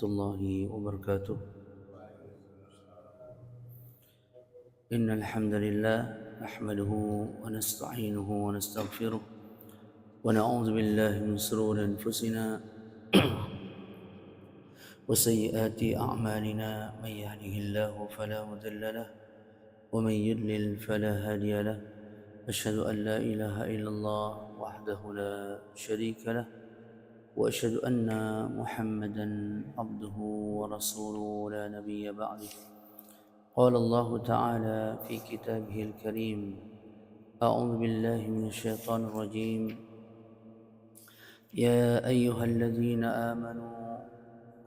الله وبركاته. إن الحمد لله نحمده ونستعينه ونستغفره ونعوذ بالله من شرور أنفسنا وسيئات أعمالنا. من يهده الله فلا مضل له ومن يضلل فلا هادي له. أشهد أن لا إله إلا الله وحده لا شريك له وأشهد أن محمدا عبده ورسوله لا نبي بعده. قال الله تعالى في كتابه الكريم: أعوذ بالله من الشيطان الرجيم. يا أيها الذين آمنوا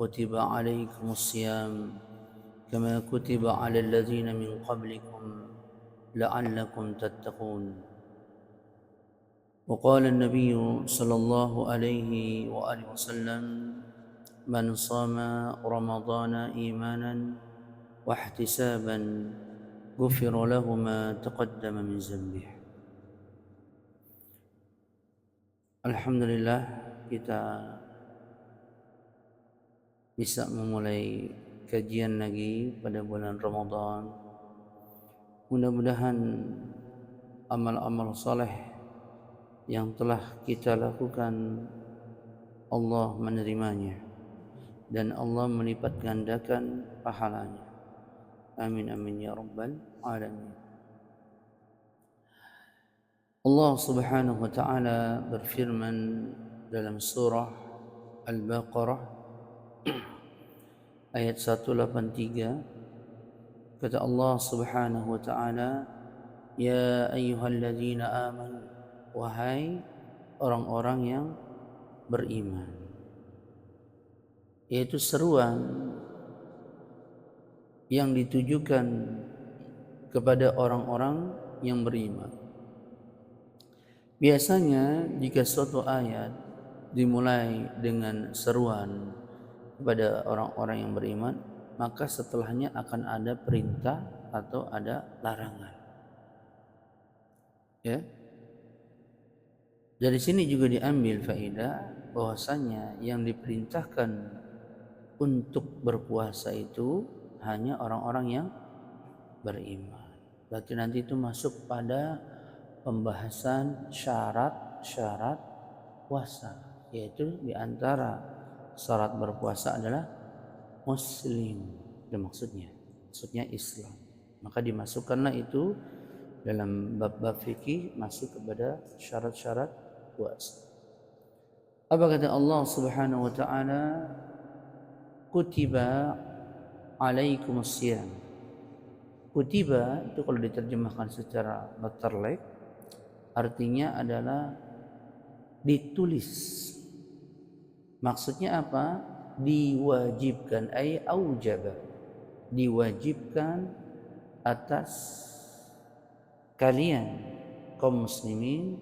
كتب عليكم الصيام كما كتب على الذين من قبلكم لعلكم تتقون. وقال النبي صلى الله عليه وآله وسلم: من صام رمضان إيمانا واحتسابا غفر له ما تقدم من ذنبه. Alhamdulillah, kita bisa memulai kajian lagi pada bulan Ramadan. Mudah-mudahan amal-amal soleh yang telah kita lakukan Allah menerimanya dan Allah melipat gandakan pahalanya. Amin amin ya rabbal alamin. Allah subhanahu wa ta'ala berfirman dalam surah Al-Baqarah ayat 183. Kata Allah subhanahu wa ta'ala: Ya ayyuhalladzina amanu, wahai orang-orang yang beriman. Yaitu seruan yang ditujukan kepada orang-orang yang beriman. Biasanya jika suatu ayat dimulai dengan seruan kepada orang-orang yang beriman, maka setelahnya akan ada perintah atau ada larangan. Ya. Dari sini juga diambil faedah bahwasanya yang diperintahkan untuk berpuasa itu hanya orang-orang yang beriman. Berarti nanti itu masuk pada pembahasan syarat-syarat puasa, yaitu diantara syarat berpuasa adalah muslim, itu maksudnya Islam. Maka dimasukkanlah itu dalam bab-bab fikih, masuk kepada syarat-syarat puasa. Apa kata Allah subhanahu wa ta'ala? Kutiba alaikumusiyam. Kutiba itu kalau diterjemahkan secara letterlek artinya adalah ditulis. Maksudnya apa? Diwajibkan, ay aujaba, diwajibkan atas kalian kaum muslimin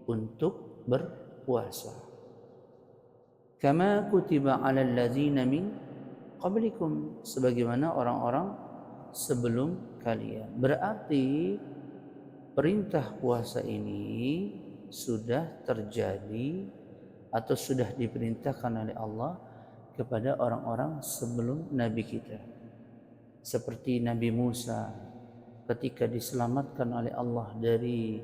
untuk berpuasa. Kama kutiba 'alal ladzina min qablikum, sebagaimana orang-orang sebelum kalian. Berarti perintah puasa ini sudah terjadi atau sudah diperintahkan oleh Allah kepada orang-orang sebelum Nabi kita. Seperti Nabi Musa ketika diselamatkan oleh Allah dari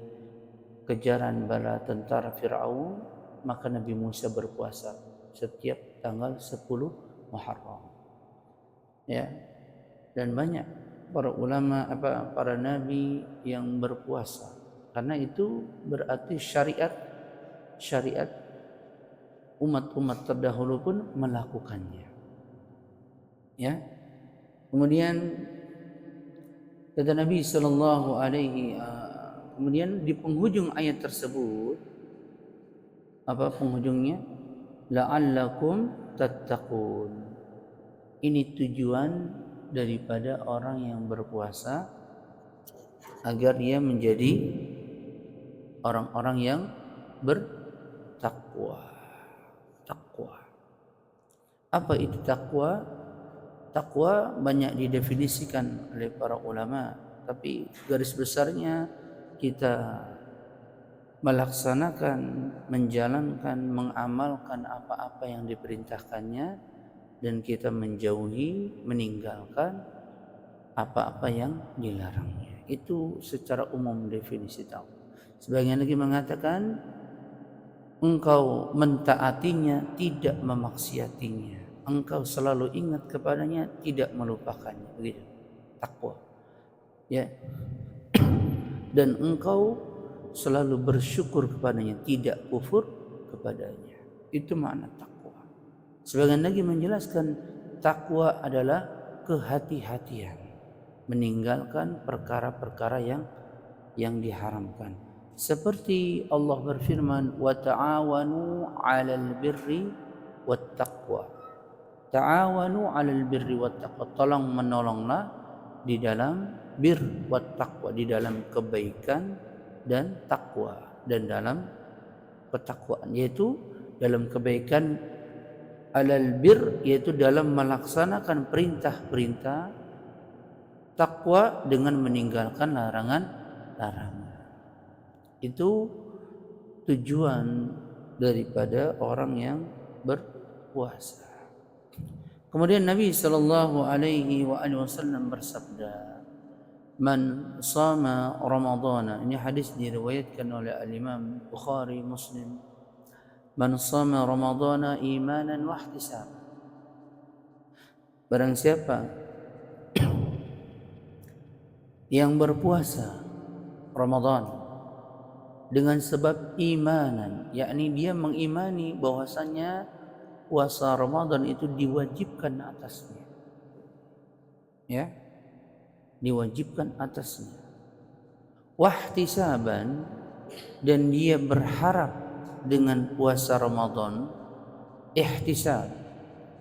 kejaran bala tentara Fir'aun, maka Nabi Musa berpuasa setiap tanggal 10 Muharram. Ya. Dan banyak para ulama, para nabi yang berpuasa, karena itu berarti syariat umat-umat terdahulu pun melakukannya. Ya. Kemudian kata Nabi sallallahu alaihi kemudian di penghujung ayat tersebut, apa penghujungnya? La'allakum tattaqun. Ini tujuan daripada orang yang berpuasa agar dia menjadi orang-orang yang bertakwa. Takwa. Apa itu takwa? Takwa banyak didefinisikan oleh para ulama, tapi garis besarnya kita melaksanakan, menjalankan, mengamalkan apa-apa yang diperintahkannya dan kita menjauhi, meninggalkan apa-apa yang dilarangnya. Itu secara umum definisi takwa. Sebagian lagi mengatakan engkau mentaatinya, tidak memaksiatinya. Engkau selalu ingat kepadanya, tidak melupakannya. Begitu takwa. Ya. Dan engkau selalu bersyukur kepadanya, tidak kufur kepadanya. Itu makna takwa. Sebagian lagi menjelaskan takwa adalah kehati-hatian, meninggalkan perkara-perkara yang diharamkan. Seperti Allah berfirman, wa ta'awanu 'alal birri wat taqwa. Ta'awanu 'alal birri wat taqwa. Tolong menolonglah di dalam bir wat taqwa, di dalam kebaikan dan takwa, dan dalam ketakwaan, yaitu dalam kebaikan alal bir, yaitu dalam melaksanakan perintah-perintah, takwa dengan meninggalkan larangan-larangan. Itu tujuan daripada orang yang berpuasa. Kemudian Nabi sallallahu alaihi wasallam bersabda, "Man shama Ramadhana." Ini hadis diriwayatkan oleh Al-Imam Bukhari, Muslim. "Man shama Ramadhana imanan wa ihtisaban." Barang siapa yang berpuasa Ramadan dengan sebab imanan, yakni dia mengimani bahwasanya puasa Ramadan itu diwajibkan atasnya. Ya, diwajibkan atasnya. Wahtisaban, dan dia berharap dengan puasa Ramadan, ihtisab,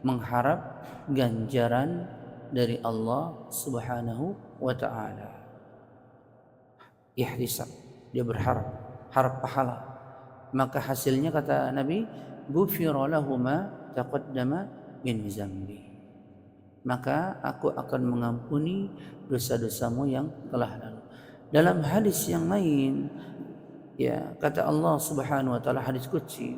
mengharap ganjaran dari Allah Subhanahu wa taala. Ihtisab, dia berharap, harap pahala. Maka hasilnya kata Nabi, ghufira lahu ma taqaddama min zambi. Maka aku akan mengampuni dosa-dosamu yang telah lalu. Dalam hadis yang lain, ya, kata Allah Subhanahu wa taala, hadis qudsi,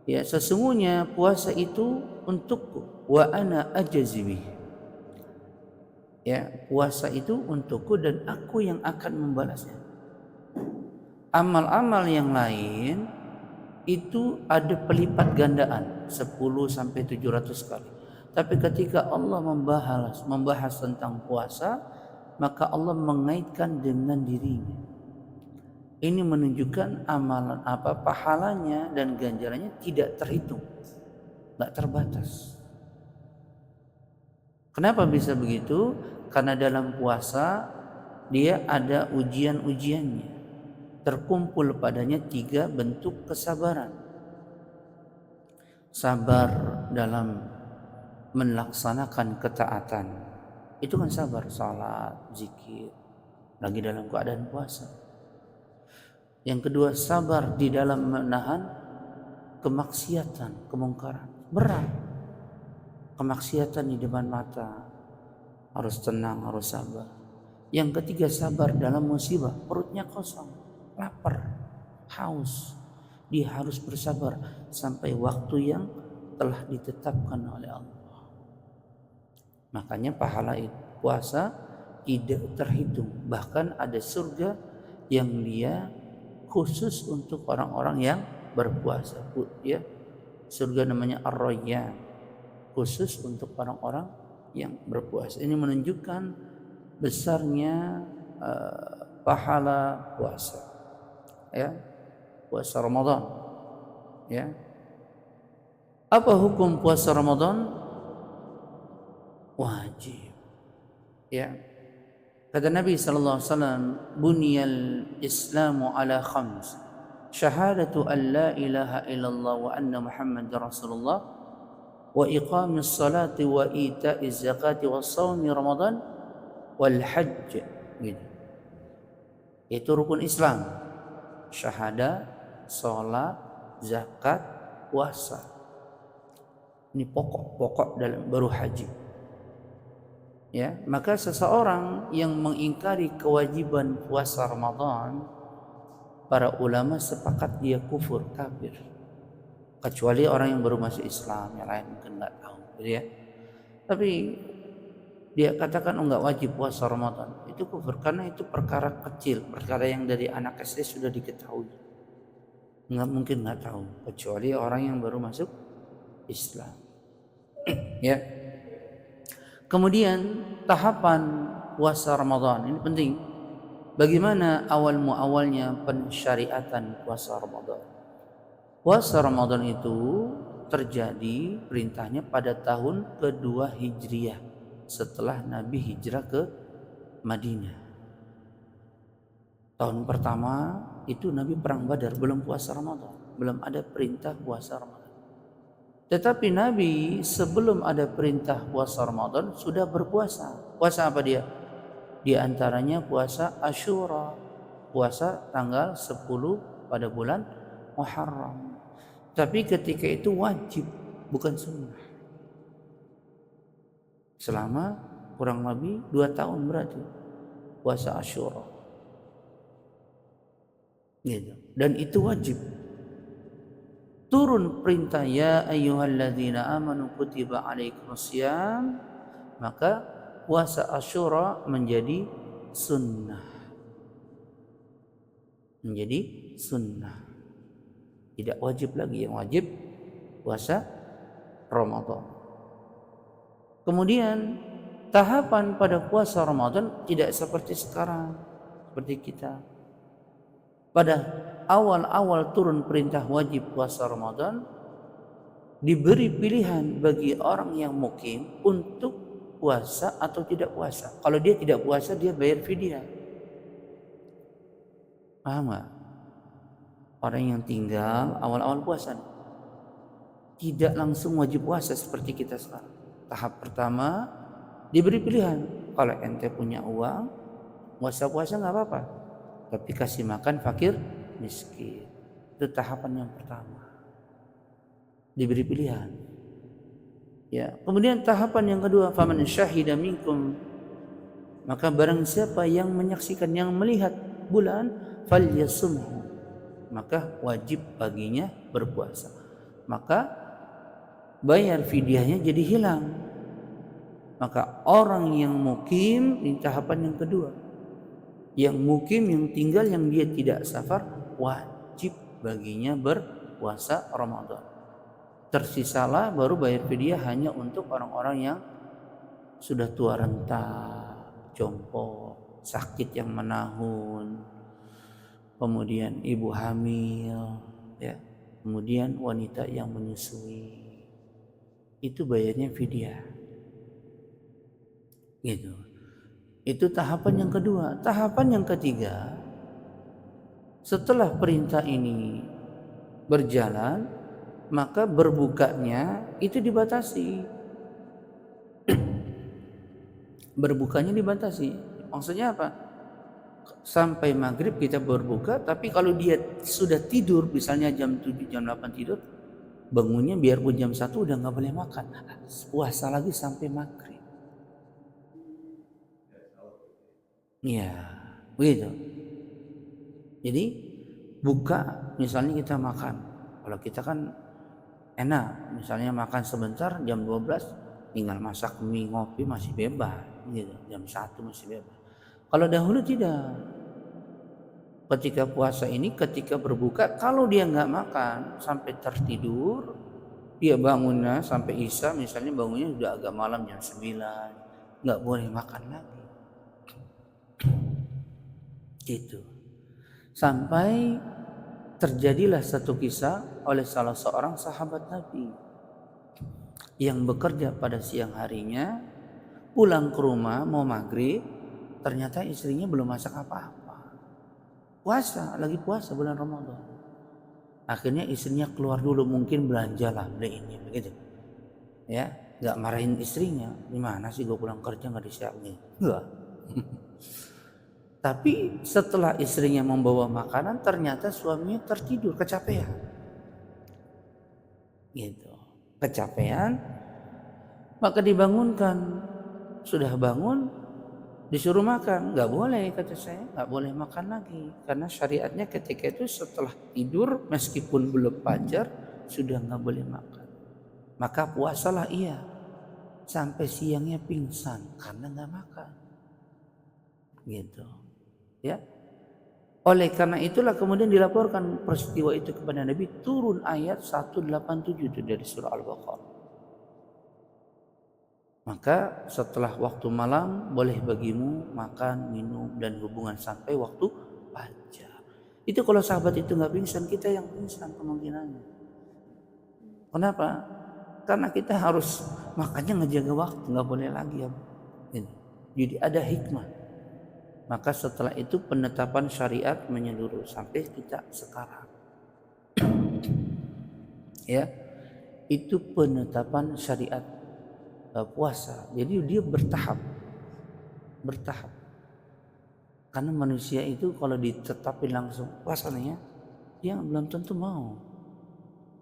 ya, sesungguhnya puasa itu untukku, wa ana ajzi bih. Ya, puasa itu untukku dan aku yang akan membalasnya. Amal-amal yang lain itu ada pelipat gandaan 10 sampai 700 kali. Tapi ketika Allah membahas tentang puasa, maka Allah mengaitkan dengan dirinya. Ini menunjukkan amalan apa, pahalanya dan ganjarannya tidak terhitung, tidak terbatas. Kenapa bisa begitu? Karena dalam puasa dia ada ujian-ujiannya. Terkumpul padanya 3 bentuk kesabaran. Sabar dalam melaksanakan ketaatan, itu kan sabar, salat, zikir, lagi dalam keadaan puasa. Yang kedua, sabar di dalam menahan kemaksiatan, kemungkaran, berat. Kemaksiatan di depan mata, harus tenang, harus sabar. Yang ketiga, sabar dalam musibah, perutnya kosong, lapar, haus, dia harus bersabar sampai waktu yang telah ditetapkan oleh Allah. Makanya pahala puasa tidak terhitung. Bahkan ada surga yang dia khusus untuk orang-orang yang berpuasa. Ya, surga namanya Ar-Rayyan, khusus untuk orang-orang yang berpuasa. Ini menunjukkan besarnya pahala puasa. Ya, puasa Ramadan. Ya. Apa hukum puasa Ramadan? Wajib. Ya. Kata Nabi sallallahu alaihi wasallam, "Buniyal Islamu ala khams. Syahadatu an la ilaha illallah wa anna Muhammadar Rasulullah, wa iqamis salati wa ita'iz zakati wa shaumi Ramadan wal hajj." Gitu. Itu rukun Islam. Syahadat, salat, zakat, puasa. Ini pokok-pokok dalam baru haji. Ya, maka seseorang yang mengingkari kewajiban puasa Ramadan, para ulama sepakat dia kufur, kafir. kecuali orang yang baru masuk Islam, yang lain mungkin nggak tahu, gitu ya. Tapi dia katakan nggak wajib puasa Ramadan, itu kufur karena itu perkara kecil, perkara yang dari anak SD sudah diketahui. Nggak mungkin nggak tahu, kecuali orang yang baru masuk Islam. Ya. Kemudian tahapan puasa Ramadan ini penting. Bagaimana awal muawalnya pensyariatan puasa Ramadan? Puasa Ramadan itu terjadi perintahnya pada tahun kedua Hijriah setelah Nabi hijrah ke Madinah. Tahun pertama itu Nabi perang Badar, belum puasa Ramadan, belum ada perintah puasa Ramadan. Tetapi Nabi sebelum ada perintah puasa Ramadan sudah berpuasa. Puasa apa dia? Di antaranya puasa Asyura, puasa tanggal 10 pada bulan Muharram. Tapi ketika itu wajib, bukan sunnah. Selama kurang lebih 2 tahun berarti puasa Asyura. Gitu. Dan itu wajib. Turun perintah ya ayyuhalladzina amanu kutiba alaikumusiyam, maka puasa Asyura menjadi sunnah. Menjadi sunnah. Tidak wajib lagi, yang wajib puasa Ramadan. Kemudian tahapan pada puasa Ramadan tidak seperti sekarang, seperti kita. Pada awal-awal turun perintah wajib puasa Ramadan, diberi pilihan bagi orang yang mukim untuk puasa atau tidak puasa. Kalau dia tidak puasa, dia bayar fidyah. Paham gak? Orang yang tinggal awal-awal puasa tidak langsung wajib puasa seperti kita sekarang. Tahap pertama diberi pilihan. Kalau ente punya uang, puasa-puasa gak apa-apa, tapi kasih makan fakir miskin. Itu tahapan yang pertama. Diberi pilihan. Ya, kemudian tahapan yang kedua, faman syahida minkum, maka barang siapa yang menyaksikan, yang melihat bulan, falyasumhu, maka wajib baginya berpuasa. Maka bayar fidyahnya jadi hilang. Maka orang yang mukim di tahapan yang kedua, yang mukim, yang tinggal, yang dia tidak safar, wajib baginya berpuasa Ramadan. Tersisalah baru bayar fidyah hanya untuk orang-orang yang sudah tua renta, jompo, sakit yang menahun, kemudian ibu hamil, ya, kemudian wanita yang menyusui. Itu bayarnya fidyah. Gitu. Itu tahapan yang kedua. Tahapan yang ketiga, setelah perintah ini berjalan, maka berbukanya itu dibatasi. Berbukanya dibatasi. Maksudnya apa? Sampai maghrib kita berbuka, tapi kalau dia sudah tidur, misalnya jam 7, jam 8 tidur, bangunnya biarpun jam 1 udah gak boleh makan. Puasa lagi sampai maghrib. Iya, begitu. Jadi buka, misalnya kita makan. Kalau kita kan enak, misalnya makan sebentar jam 12, tinggal masak mie, ngopi masih bebas, gitu. Jam 1 masih bebas. Kalau dahulu tidak. Ketika puasa ini, ketika berbuka, kalau dia nggak makan sampai tertidur, dia bangunnya sampai isya, misalnya bangunnya sudah agak malam jam 9, nggak boleh makan lagi. Gitu. Sampai terjadilah satu kisah oleh salah seorang sahabat Nabi yang bekerja pada siang harinya, pulang ke rumah mau maghrib, ternyata istrinya belum masak apa-apa. Puasa, lagi puasa bulan Ramadan. Akhirnya istrinya keluar dulu, mungkin belanja lah, beli ini, begitu. Ya, nggak marahin istrinya. Gimana sih gue pulang kerja nggak disiapin? Enggak. Tapi setelah istrinya membawa makanan, ternyata suaminya tertidur, kecapean. Gitu. Kecapean, maka dibangunkan. Sudah bangun, disuruh makan. Nggak boleh, kata saya, nggak boleh makan lagi. Karena syariatnya ketika itu setelah tidur, meskipun belum fajar, sudah nggak boleh makan. Maka puasalah ia sampai siangnya pingsan karena nggak makan. Gitu. Ya. Oleh karena itulah kemudian dilaporkan peristiwa itu kepada Nabi, turun ayat 187 itu dari surah Al-Baqarah. Maka setelah waktu malam boleh bagimu makan, minum dan hubungan sampai waktu fajar. Itu kalau sahabat itu nggak pingsan, kita yang pingsan kemungkinannya. Kenapa? Karena kita harus makannya ngejaga waktu, nggak boleh lagi ya. Jadi ada hikmah. Maka setelah itu penetapan syariat menyeluruh sampai kita sekarang. Ya, itu penetapan syariat puasa. Jadi dia bertahap. Karena manusia itu kalau ditetapin langsung puasanya, dia belum tentu mau.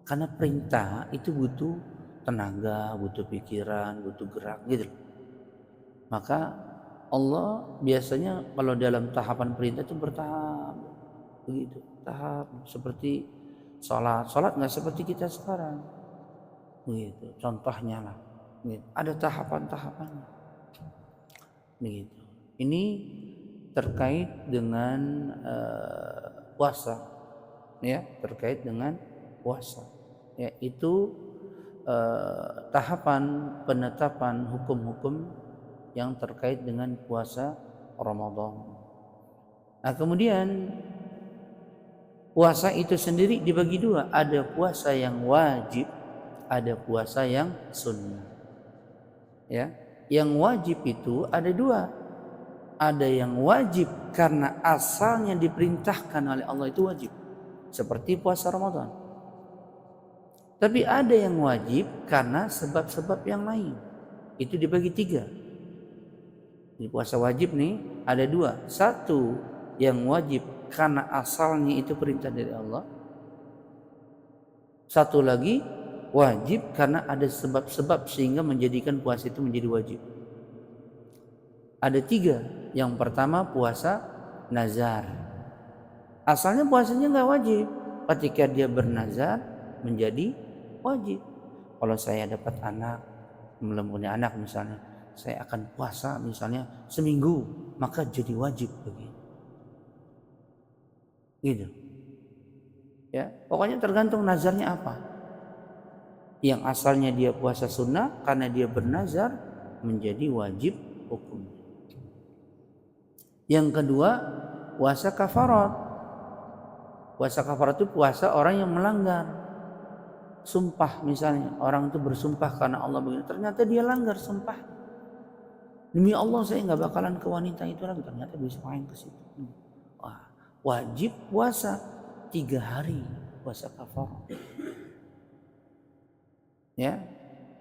Karena perintah itu butuh tenaga, butuh pikiran, butuh gerak gitu. Maka Allah biasanya kalau dalam tahapan perintah itu bertahap, begitu, tahap seperti sholat nggak seperti kita sekarang, begitu. Contohnya lah, begitu. Ada tahapan-tahapannya, begitu. Ini terkait dengan puasa, ya, terkait dengan puasa, yaitu tahapan penetapan hukum-hukum yang terkait dengan puasa Ramadan. Nah, kemudian puasa itu sendiri dibagi dua, ada puasa yang wajib, ada puasa yang sunnah. Ya, yang wajib itu ada dua. Ada yang wajib karena asalnya diperintahkan oleh Allah itu wajib, seperti puasa Ramadan. Tapi ada yang wajib karena sebab-sebab yang lain. Itu dibagi tiga. Di puasa wajib nih ada dua. Satu yang wajib karena asalnya itu perintah dari Allah. Satu lagi wajib karena ada sebab-sebab sehingga menjadikan puasa itu menjadi wajib. Ada tiga. Yang pertama puasa nazar. Asalnya puasanya nggak wajib. Ketika dia bernazar menjadi wajib. Kalau saya dapat anak, belum punya anak misalnya, saya akan puasa misalnya seminggu, maka jadi wajib begitu. Gitu. Ya, pokoknya tergantung nazarnya apa. Yang asalnya dia puasa sunnah karena dia bernazar menjadi wajib hukum. Yang kedua, puasa kafarat. Puasa kafarat itu puasa orang yang melanggar sumpah, misalnya orang itu bersumpah karena Allah begini, ternyata dia langgar sumpah. Demi Allah saya nggak bakalan ke wanita itu lagi, ternyata bisa main ke situ. Wah, wajib puasa 3 hari puasa kafarat. Ya,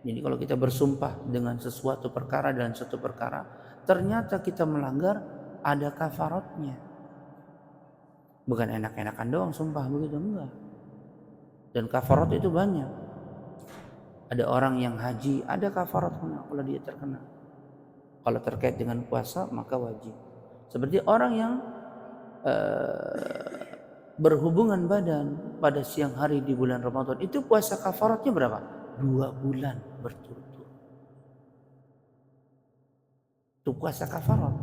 jadi kalau kita bersumpah dengan sesuatu perkara dan suatu perkara, ternyata kita melanggar, ada kafaratnya. Bukan enak-enakan doang sumpah begitu, enggak. Dan kafarat itu banyak. Ada orang yang haji, ada kafaratnya kalau dia terkena. Kalau terkait dengan puasa maka wajib. Seperti orang yang berhubungan badan pada siang hari di bulan Ramadan, itu puasa kafaratnya berapa? 2 bulan berturut-turut. Itu puasa kafarat.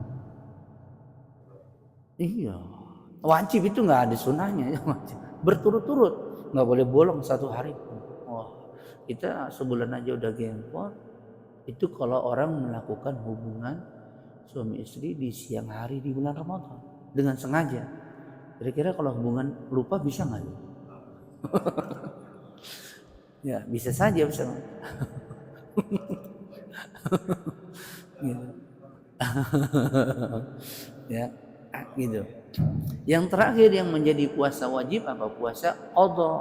Iya, wajib itu nggak ada sunahnya, berturut-turut, nggak boleh bolong 1 hari. Wah, kita sebulan aja udah gempor. Itu kalau orang melakukan hubungan suami istri di siang hari di bulan Ramadan dengan sengaja. Kira-kira kalau hubungan lupa bisa nggak? Ya bisa saja bisa. Gitu. Ya, gitu. Yang terakhir yang menjadi puasa wajib apa? Puasa qadha.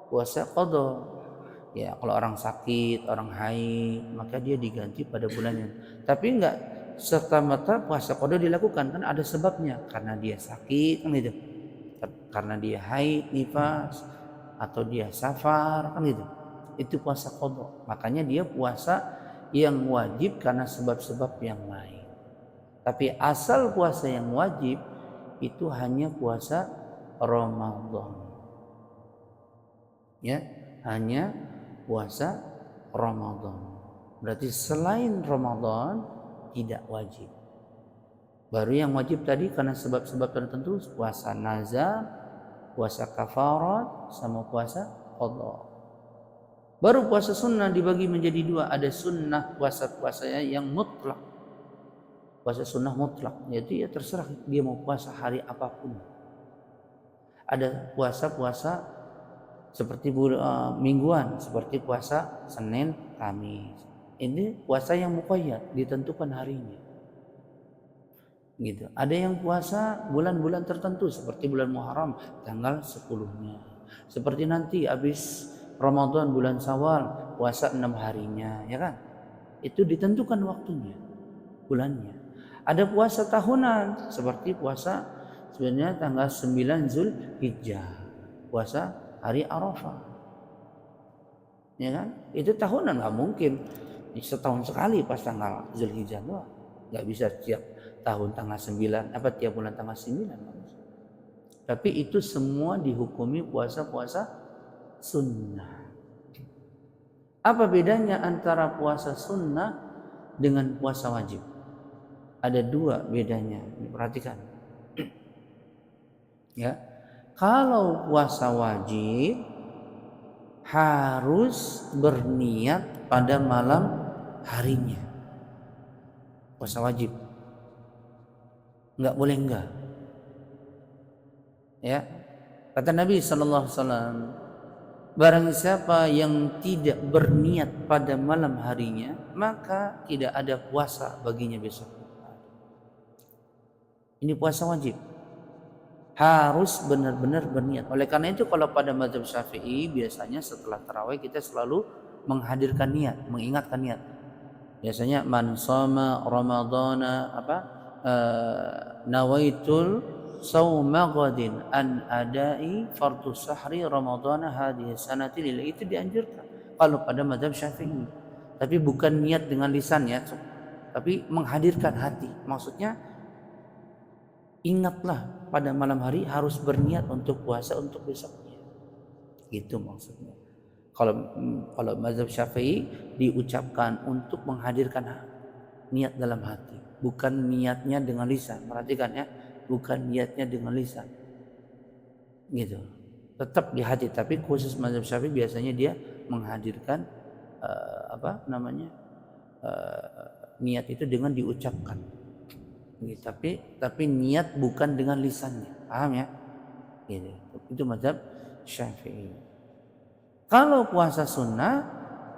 Puasa qadha. Ya, kalau orang sakit, orang haid, maka dia diganti pada bulannya. Tapi enggak serta-merta puasa qadha dilakukan, kan ada sebabnya. Karena dia sakit kan gitu. Karena dia haid, nifas, atau dia safar kan gitu. Itu puasa qadha. Makanya dia puasa yang wajib karena sebab-sebab yang lain. Tapi asal puasa yang wajib itu hanya puasa Ramadan. Ya, hanya puasa Ramadan. Berarti selain Ramadan tidak wajib. Baru yang wajib tadi karena sebab-sebab tertentu, puasa nazar, puasa kafarat, sama puasa qadha. Baru puasa sunnah dibagi menjadi dua. Ada sunnah puasa-puasanya yang mutlak. Puasa sunnah mutlak, yaitu ya terserah dia mau puasa hari apapun. Ada puasa-puasa seperti mingguan, seperti puasa Senin, Kamis. Ini puasa yang muqayyad, ditentukan harinya. Gitu. Ada yang puasa bulan-bulan tertentu seperti bulan Muharram tanggal 10-nya. Seperti nanti habis Ramadan bulan Syawal puasa 6 harinya, ya kan? Itu ditentukan waktunya, bulannya. Ada puasa tahunan seperti puasa sebenarnya tanggal 9 Zulhijjah. Puasa hari Arafah. Ya kan? Itu tahunan, nggak mungkin setahun sekali pas tanggal Zulhijjah doang. Nggak bisa tiap tahun tanggal 9, tiap bulan tanggal 9. Tapi itu semua dihukumi puasa-puasa sunnah. Apa bedanya antara puasa sunnah dengan puasa wajib? Ada dua bedanya, perhatikan. Ya, kalau puasa wajib harus berniat pada malam harinya. Puasa wajib, nggak boleh enggak. Ya, kata Nabi Sallallahu Alaihi Wasallam, barang siapa yang tidak berniat pada malam harinya, maka tidak ada puasa baginya besok. Ini puasa wajib, harus benar-benar berniat. Oleh karena itu kalau pada mazhab Syafi'i biasanya setelah tarawih kita selalu menghadirkan niat, mengingatkan niat. Biasanya man shoma ramadhana nawaitul sauma ghadin an adai fardhu sahri ramadhana hadhihi sanati lillah, itu dianjurkan kalau pada mazhab Syafi'i. Tapi bukan niat dengan lisan ya, tapi menghadirkan hati. Maksudnya ingatlah pada malam hari harus berniat untuk puasa untuk besoknya. Gitu maksudnya. Kalau mazhab Syafi'i diucapkan untuk menghadirkan niat dalam hati, bukan niatnya dengan lisan. Perhatikan ya, bukan niatnya dengan lisan. Gitu. Tetap di hati, tapi khusus mazhab Syafi'i biasanya dia menghadirkan niat itu dengan diucapkan. Gitu. Tapi niat bukan dengan lisannya, paham ya? Gitu. Itu mazhab Syafi'i. Kalau puasa sunnah,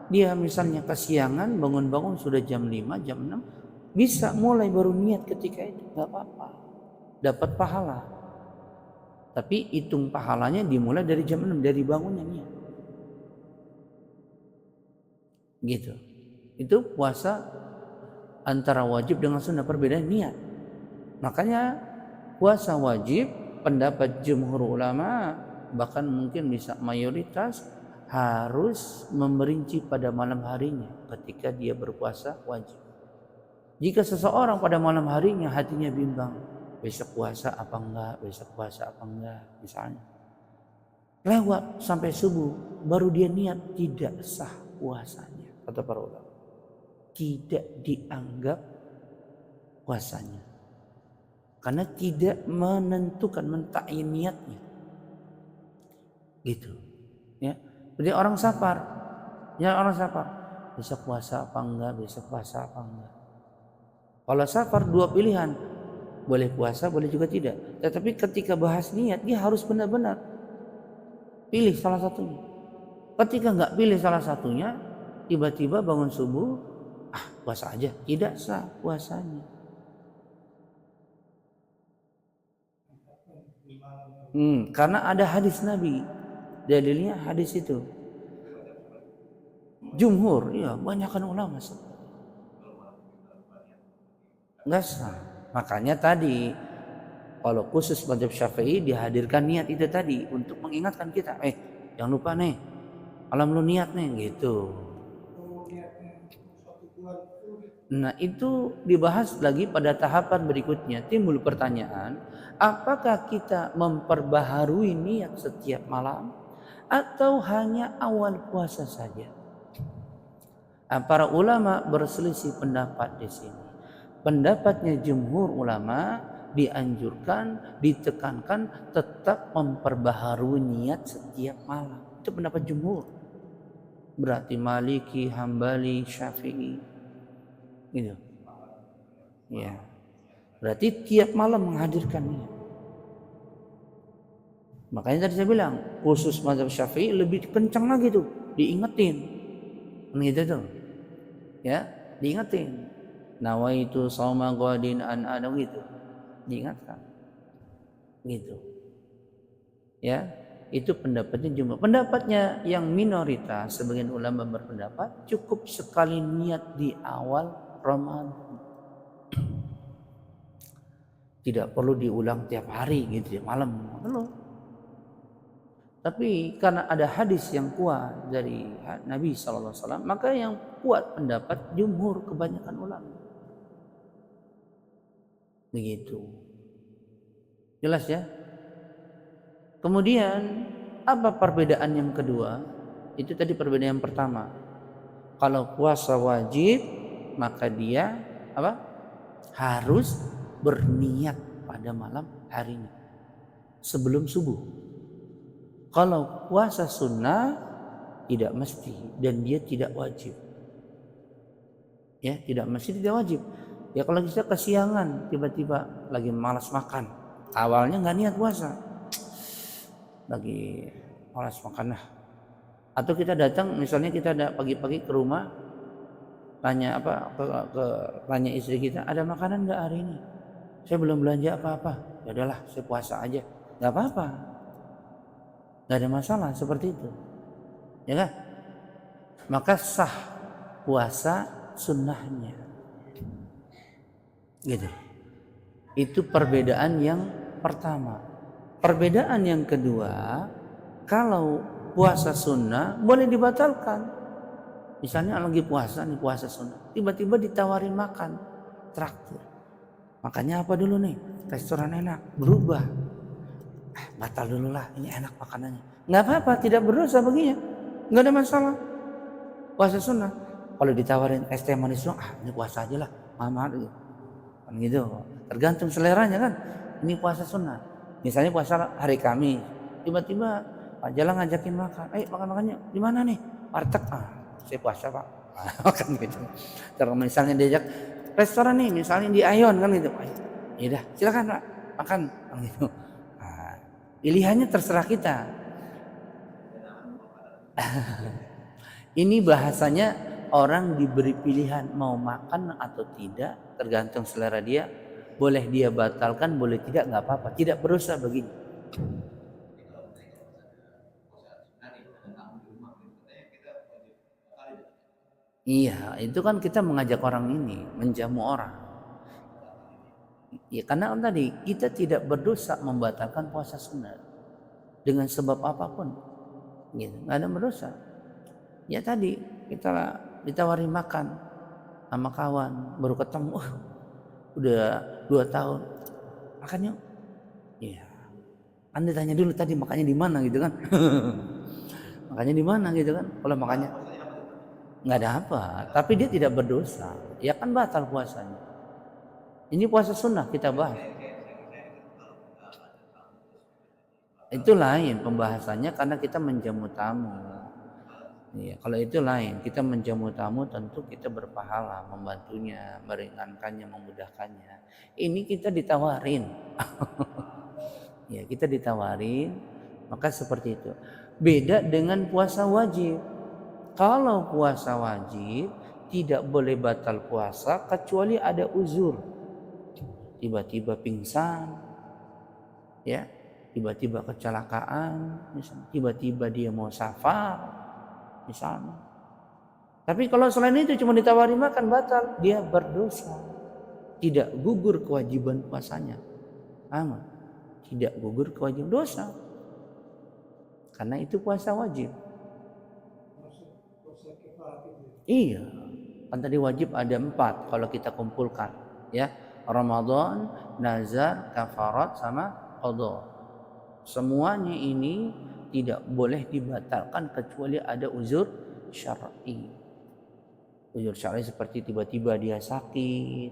dia misalnya kesiangan, bangun-bangun sudah jam 5, jam 6, bisa mulai baru niat ketika itu, nggak apa-apa, dapat pahala. Tapi hitung pahalanya dimulai dari jam 6, dari bangunnya niat. Gitu. Itu puasa antara wajib dengan sunnah, perbedaan niat. Makanya puasa wajib pendapat jumhur ulama, bahkan mungkin bisa mayoritas, harus memerinci pada malam harinya ketika dia berpuasa wajib. Jika seseorang pada malam harinya hatinya bimbang, besok puasa apa enggak, misalnya lewat sampai subuh baru dia niat, tidak sah puasanya, kata para ulama. Tidak dianggap puasanya karena tidak menentukan, mentakyin niatnya. Gitu ya. Jadi orang safar, besok puasa apa enggak, kalau safar dua pilihan, boleh puasa boleh juga tidak. Tetapi ketika bahas niat, dia harus benar-benar pilih salah satunya. Ketika enggak pilih salah satunya, tiba-tiba bangun subuh, puasa aja, tidak sah puasanya. Karena ada hadis Nabi, dalilnya hadis itu. Jumhur, ya banyakkan ulama nggak sah. Makanya tadi kalau khusus mazhab Syafi'i dihadirkan niat itu tadi untuk mengingatkan kita, jangan lupa nih, malam lu niat nih, gitu. Nah itu dibahas lagi pada tahapan berikutnya. Timbul pertanyaan, apakah kita memperbaharui niat setiap malam atau hanya awal puasa saja. Para ulama berselisih pendapat di sini. Pendapatnya jumhur ulama dianjurkan, ditekankan tetap memperbaharui niat setiap malam. Itu pendapat jumhur. Berarti Maliki, Hambali, Syafi'i. Gitu. Ya. Berarti tiap malam menghadirkan niat. Makanya tadi saya bilang, khusus mazhab Syafi'i lebih kencang lagi tuh, diingetin. Gitu tuh. Ya, diingetin. Nawaitu shauma ghadin an adam gitu. Diingatkan. Gitu. Ya, itu pendapatnya jumhur. Pendapatnya yang minoritas, sebagian ulama berpendapat cukup sekali niat di awal Ramadan. Tidak perlu diulang tiap hari gitu ya, malam. Perlu. Tapi karena ada hadis yang kuat dari Nabi SAW, maka yang kuat pendapat jumhur kebanyakan ulama. Begitu. Jelas ya? Kemudian apa perbedaan yang kedua? Itu tadi perbedaan yang pertama. Kalau puasa wajib, maka dia apa? Harus berniat pada malam harinya sebelum subuh. Kalau puasa sunnah tidak mesti dan dia tidak wajib. Ya, tidak mesti, tidak wajib. Ya kalau kita kesiangan tiba-tiba lagi malas makan, awalnya nggak niat puasa, lagi malas makan lah. Atau kita datang, misalnya kita ada pagi-pagi ke rumah, tanya tanya istri kita, ada makanan nggak hari ini? Saya belum belanja apa-apa. Ya udahlah, saya puasa aja, nggak apa-apa. Nggak ada masalah seperti itu, ya kan? Maka sah puasa sunnahnya, gitu. Itu perbedaan yang pertama. Perbedaan yang kedua, kalau puasa sunnah boleh dibatalkan. Misalnya lagi puasa nih, puasa sunnah, tiba-tiba ditawarin makan, traktir. Makannya apa dulu nih? Restoran enak, berubah. Batal dulu lah, ini enak makanannya. Nggak apa-apa, tidak berdosa baginya, nggak ada masalah. Puasa sunnah. Kalau ditawarin es teh manis doang, ini puasa aja lah, mama gitu. Kan gitu. Tergantung seleranya kan. Ini puasa sunnah. Misalnya puasa hari Kamis, tiba-tiba Pak Jala ngajakin makan. Makan-makannya di mana nih? Warteg. Saya puasa Pak. Kan gitu. Terus misalnya diajak restoran nih, misalnya di Ayon kan gitu. Ya udah, silakan Pak, makan. Kan gitu. Pilihannya terserah kita. Ini bahasanya orang diberi pilihan mau makan atau tidak, tergantung selera dia. Boleh dia batalkan, boleh tidak, nggak apa-apa. Tidak berdosa baginya. Iya, itu kan kita mengajak orang ini, menjamu orang. Ya karena tadi kita tidak berdosa membatalkan puasa sunnah dengan sebab apapun, gitu, nggak ada berdosa. Ya tadi kita ditawari makan sama kawan, baru ketemu, udah 2 tahun, makan yuk. Iya, Anda tanya dulu tadi makannya di mana gitu kan? Makannya di mana gitu kan? Kalau makannya nggak ada apa, tapi dia tidak berdosa, ya kan batal puasanya. Ini puasa sunnah kita bahas. Itu lain pembahasannya karena kita menjamu tamu. Ya, kalau itu lain, kita menjamu tamu tentu kita berpahala membantunya, meringankannya, memudahkannya. Ini kita ditawarin. Ya, kita ditawarin, maka seperti itu. Beda dengan puasa wajib. Kalau puasa wajib tidak boleh batal puasa kecuali ada uzur. Tiba-tiba pingsan, ya, tiba-tiba kecelakaan, misalnya, tiba-tiba dia mau safar, misalnya. Tapi kalau selain itu cuma ditawari makan, batal, dia berdosa. Tidak gugur kewajiban puasanya. Aman. Tidak gugur kewajiban, dosa. Karena itu puasa wajib. Iya. Kan tadi wajib ada 4 kalau kita kumpulkan, ya. Ramadan, nazar, kafarat sama qadha. Semuanya ini tidak boleh dibatalkan kecuali ada uzur syar'i. Uzur syar'i seperti tiba-tiba dia sakit,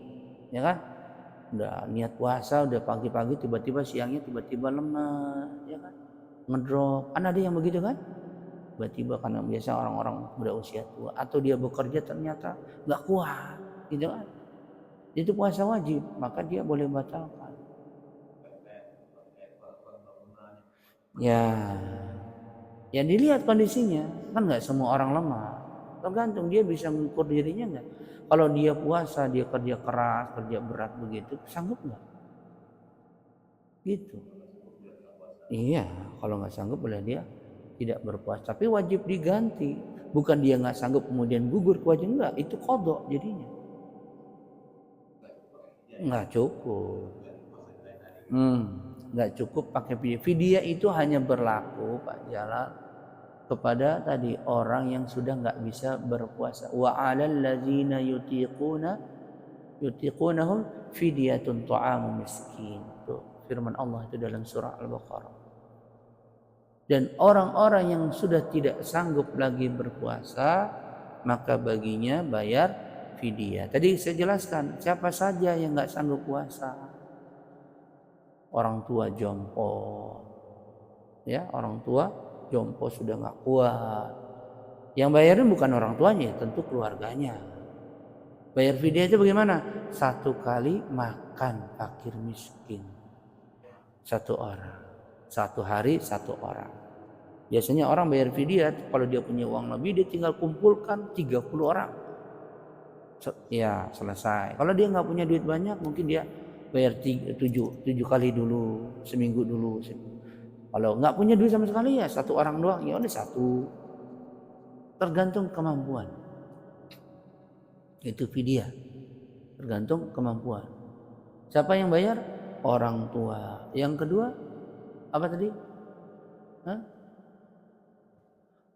ya kan? Udah niat puasa, udah pagi-pagi tiba-tiba siangnya tiba-tiba lemas, ya kan? Ngedrop. Kan ada yang begitu kan? Tiba-tiba karena biasa orang-orang udah usia tua atau dia bekerja ternyata nggak kuat, gitu kan? Itu puasa wajib, maka dia boleh batalkan. Ya dilihat kondisinya, kan nggak semua orang lemah. Tergantung dia bisa mengukur dirinya nggak. Kalau dia puasa, dia kerja keras, kerja berat begitu, sanggup nggak? Gitu. Iya, kalau nggak sanggup boleh dia tidak berpuasa. Tapi wajib diganti. Bukan dia nggak sanggup kemudian gugur kewajiban, enggak. Itu qadha jadinya. Nggak cukup. Nggak cukup pakai fidyah. Fidyah itu hanya berlaku Pak Jalal kepada tadi orang yang sudah nggak bisa berpuasa. Wa 'alal ladzina yutiqunahum fidyatun ta'amu miskin. Tuh firman Allah itu dalam surah Al-Baqarah. Dan orang-orang yang sudah tidak sanggup lagi berpuasa, maka baginya bayar fidyah. Tadi saya jelaskan siapa saja yang nggak sanggup puasa. Orang tua jompo, ya orang tua jompo sudah nggak kuat. Yang bayarin bukan orang tuanya, tentu keluarganya. Bayar fidyah itu bagaimana? 1 kali makan fakir miskin 1 orang, 1 hari 1 orang. Biasanya orang bayar fidyah kalau dia punya uang lebih dia tinggal kumpulkan 30 orang. Ya selesai. Kalau dia nggak punya duit banyak mungkin dia bayar 7 kali dulu, seminggu dulu. Kalau nggak punya duit sama sekali ya 1 orang doang, ya udah 1. Tergantung kemampuan. Itu fidyah. Tergantung kemampuan. Siapa yang bayar? Orang tua. Yang kedua apa tadi?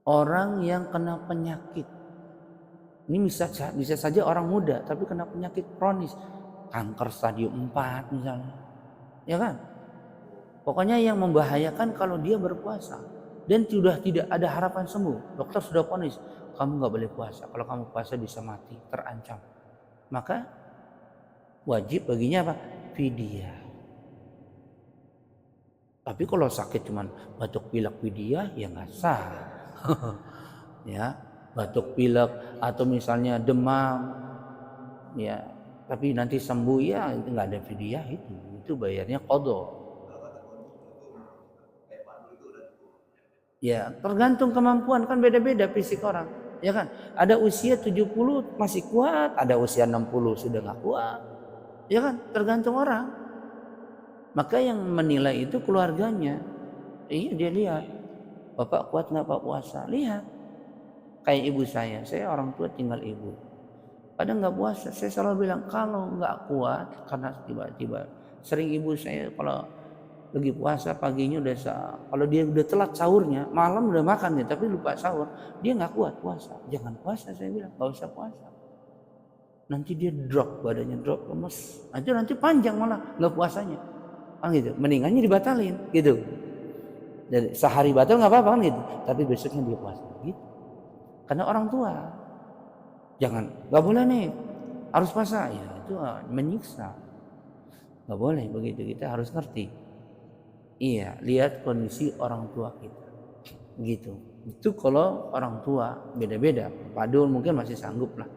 Orang yang kena penyakit. Ini bisa saja orang muda tapi kena penyakit kronis. Kanker stadium 4 misalnya. Ya kan? Pokoknya yang membahayakan kalau dia berpuasa dan sudah tidak ada harapan sembuh. Dokter sudah vonis, kamu nggak boleh puasa. Kalau kamu puasa bisa mati, terancam. Maka wajib baginya apa? Fidyah. Tapi kalau sakit cuman batuk pilek fidyah ya nggak sah. Ya, batuk pilek atau misalnya demam, ya, tapi nanti sembuh ya nggak ada fidyah itu bayarnya qadha. Ya tergantung kemampuan kan beda-beda fisik orang, ya kan? Ada usia 70 masih kuat, ada usia 60 sudah nggak kuat, ya kan? Tergantung orang. Maka yang menilai itu keluarganya. Iya dia lihat, bapak kuat nggak pak puasa? Lihat, kayak ibu saya orang tua tinggal ibu. Kadang nggak puasa, saya selalu bilang kalau nggak kuat karena tiba-tiba sering ibu saya kalau lagi puasa paginya kalau dia udah telat sahurnya malam udah makan nih tapi lupa sahur dia nggak kuat puasa. Jangan puasa saya bilang, nggak usah puasa. Nanti dia drop badannya drop lemes. Nanti panjang malah nggak puasanya. Kan gitu. Mendingannya dibatalin gitu. Jadi sehari batal nggak apa-apa kan gitu. Tapi besoknya dia puasa gitu. Karena orang tua jangan nggak boleh nih harus puasa ya itu menyiksa. Nggak boleh begitu, kita harus ngerti. Iya, lihat kondisi orang tua kita. Gitu. Itu kalau orang tua beda-beda. Padul mungkin masih sanggup lah.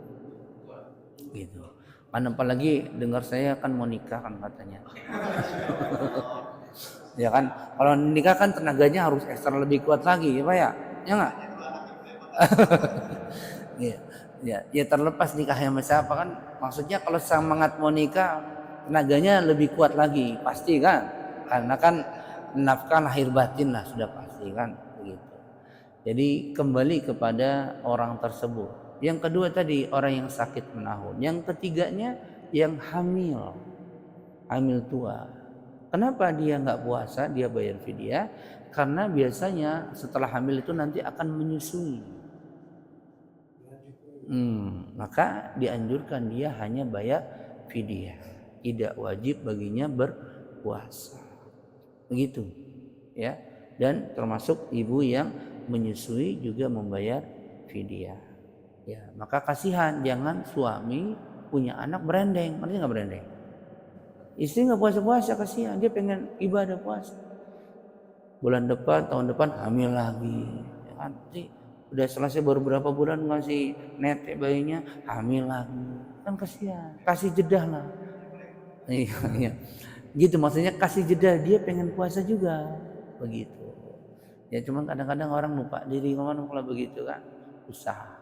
Gitu. Kan apalagi dengar saya kan mau nikah kan katanya. Ya kan, kalau nikah kan tenaganya harus ekstra lebih kuat lagi ya Pak ya? Ya enggak? Ya terlepas nikahnya sama siapa kan. Maksudnya kalau semangat mau nikah tenaganya lebih kuat lagi, pasti kan? Karena kan nafkah lahir batin lah sudah pasti kan begitu. Jadi kembali kepada orang tersebut. Yang kedua tadi orang yang sakit menahun. Yang ketiganya yang hamil tua. Kenapa dia nggak puasa? Dia bayar fidyah karena biasanya setelah hamil itu nanti akan menyusui. Maka dianjurkan dia hanya bayar fidyah. Tidak wajib baginya berpuasa. Begitu ya. dan termasuk ibu yang menyusui juga membayar fidyah. Ya, maka kasihan, jangan suami punya anak berendeng, ngerti nggak berendeng? Istri nggak puasa-puasa, kasihan, dia pengen ibadah puasa. Bulan depan, tahun depan hamil lagi, ya kan? Udah selesai baru berapa bulan ngasih netek bayinya, hamil lagi, kan kasihan. Kasih jeda lah. Iya, iya. Gitu maksudnya, kasih jeda, dia pengen puasa juga, begitu. Ya cuman kadang-kadang orang lupa diri kalau begitu kan, usaha.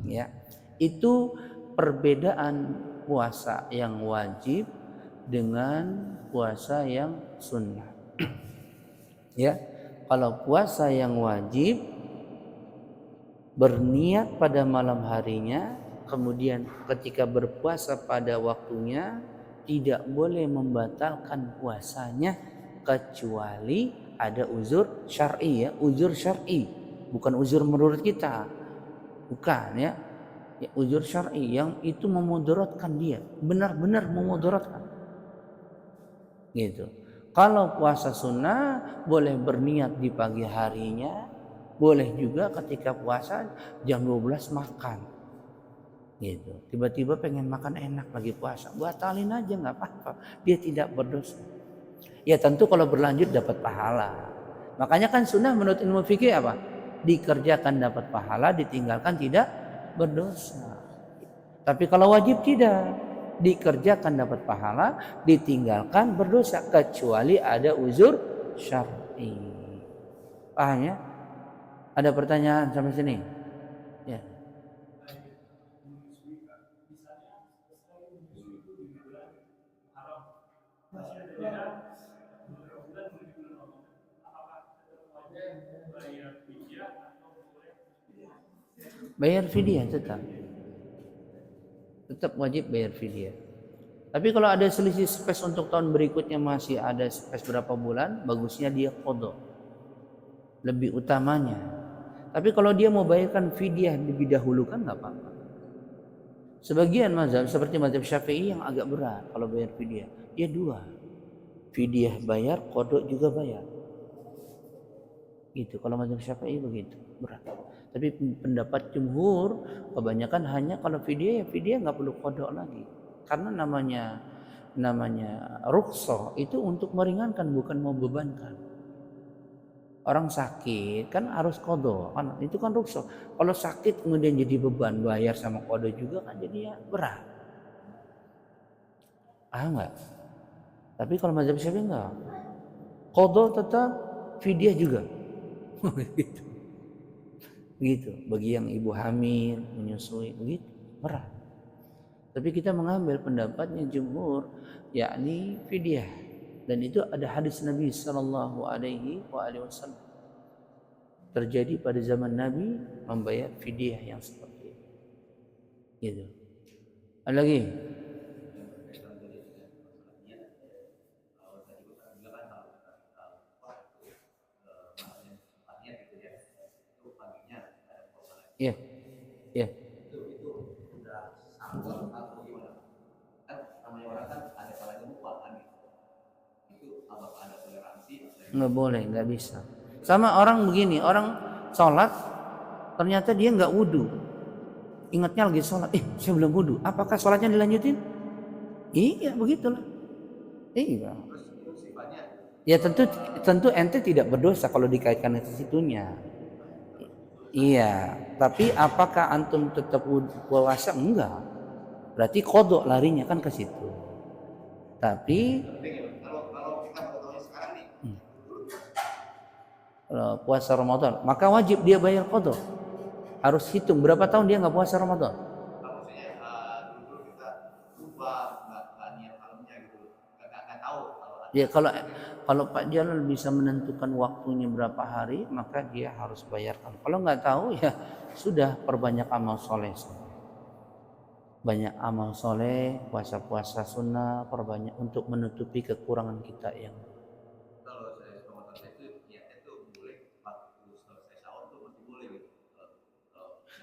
Ya, itu perbedaan puasa yang wajib dengan puasa yang sunnah. Ya, kalau puasa yang wajib berniat pada malam harinya, kemudian ketika berpuasa pada waktunya, tidak boleh membatalkan puasanya kecuali ada uzur syar'i, ya, uzur syar'i, bukan uzur menurut kita, bukan, ya, ya uzur syar'i yang itu memudaratkan dia, benar-benar memudaratkan, gitu. Kalau puasa sunnah boleh berniat di pagi harinya, boleh juga ketika puasa jam 12 makan, gitu. Tiba-tiba pengen makan enak lagi puasa, batalin aja nggak apa-apa, dia tidak berdosa. Ya tentu kalau berlanjut dapat pahala. Makanya kan sunnah menurut ilmu fikih apa? Dikerjakan dapat pahala, ditinggalkan tidak berdosa. Tapi kalau wajib tidak, dikerjakan dapat pahala, ditinggalkan berdosa, kecuali ada uzur syar'i. Paham ya? Ada pertanyaan sampai sini? Ya. Bayar fidyah tetap wajib bayar fidyah. Tapi kalau ada selisih space untuk tahun berikutnya, masih ada space berapa bulan, bagusnya dia qadha, lebih utamanya. Tapi kalau dia mau bayarkan fidyah lebih dahulu kan nggak apa-apa. Sebagian mazhab seperti mazhab Syafi'i yang agak berat kalau bayar fidyah, dia dua, fidyah bayar, qadha juga bayar. Gitu. Kalau mazhab Syafi'i begitu, berat. Tapi pendapat jumhur kebanyakan hanya kalau fidyah, ya fidyah nggak perlu qadha lagi. Karena namanya rukhsah itu untuk meringankan, bukan membebankan. Orang sakit kan harus qadha, kan itu kan rukhsah. Kalau sakit kemudian jadi beban, bayar sama qadha juga kan jadinya berat. Enggak. Tapi kalau mazhab Syafi'i enggak. Qadha tetap, fidyah juga. Begitu. Begitu. Bagi yang ibu hamil, menyusui, begitu. Berat. Tapi kita mengambil pendapatnya jumhur, yakni fidyah. Dan itu ada hadis Nabi sallallahu alaihi wasallam. Terjadi pada zaman Nabi membayar fidyah yang seperti itu. Gitu. Ada lagi? Iya. Iya. Nggak boleh, nggak bisa. Sama orang begini, orang sholat ternyata dia nggak wudhu, ingatnya lagi sholat, saya belum wudhu, apakah sholatnya dilanjutin? Iya, begitulah. Iya. Ya tentu ente tidak berdosa kalau dikaitkan ke situnya. Iya, tapi apakah antum tetap puasa? Enggak. Berarti kodok larinya kan ke situ. Tapi kalau puasa Ramadan, maka wajib dia bayar kodok. Harus hitung berapa tahun dia nggak puasa Ramadan. Ya kalau Pak Jalal bisa menentukan waktunya berapa hari, maka dia harus bayarkan. Kalau nggak tahu ya sudah, perbanyak amal soleh. Banyak amal soleh, puasa-puasa sunnah, perbanyak untuk menutupi kekurangan kita yang.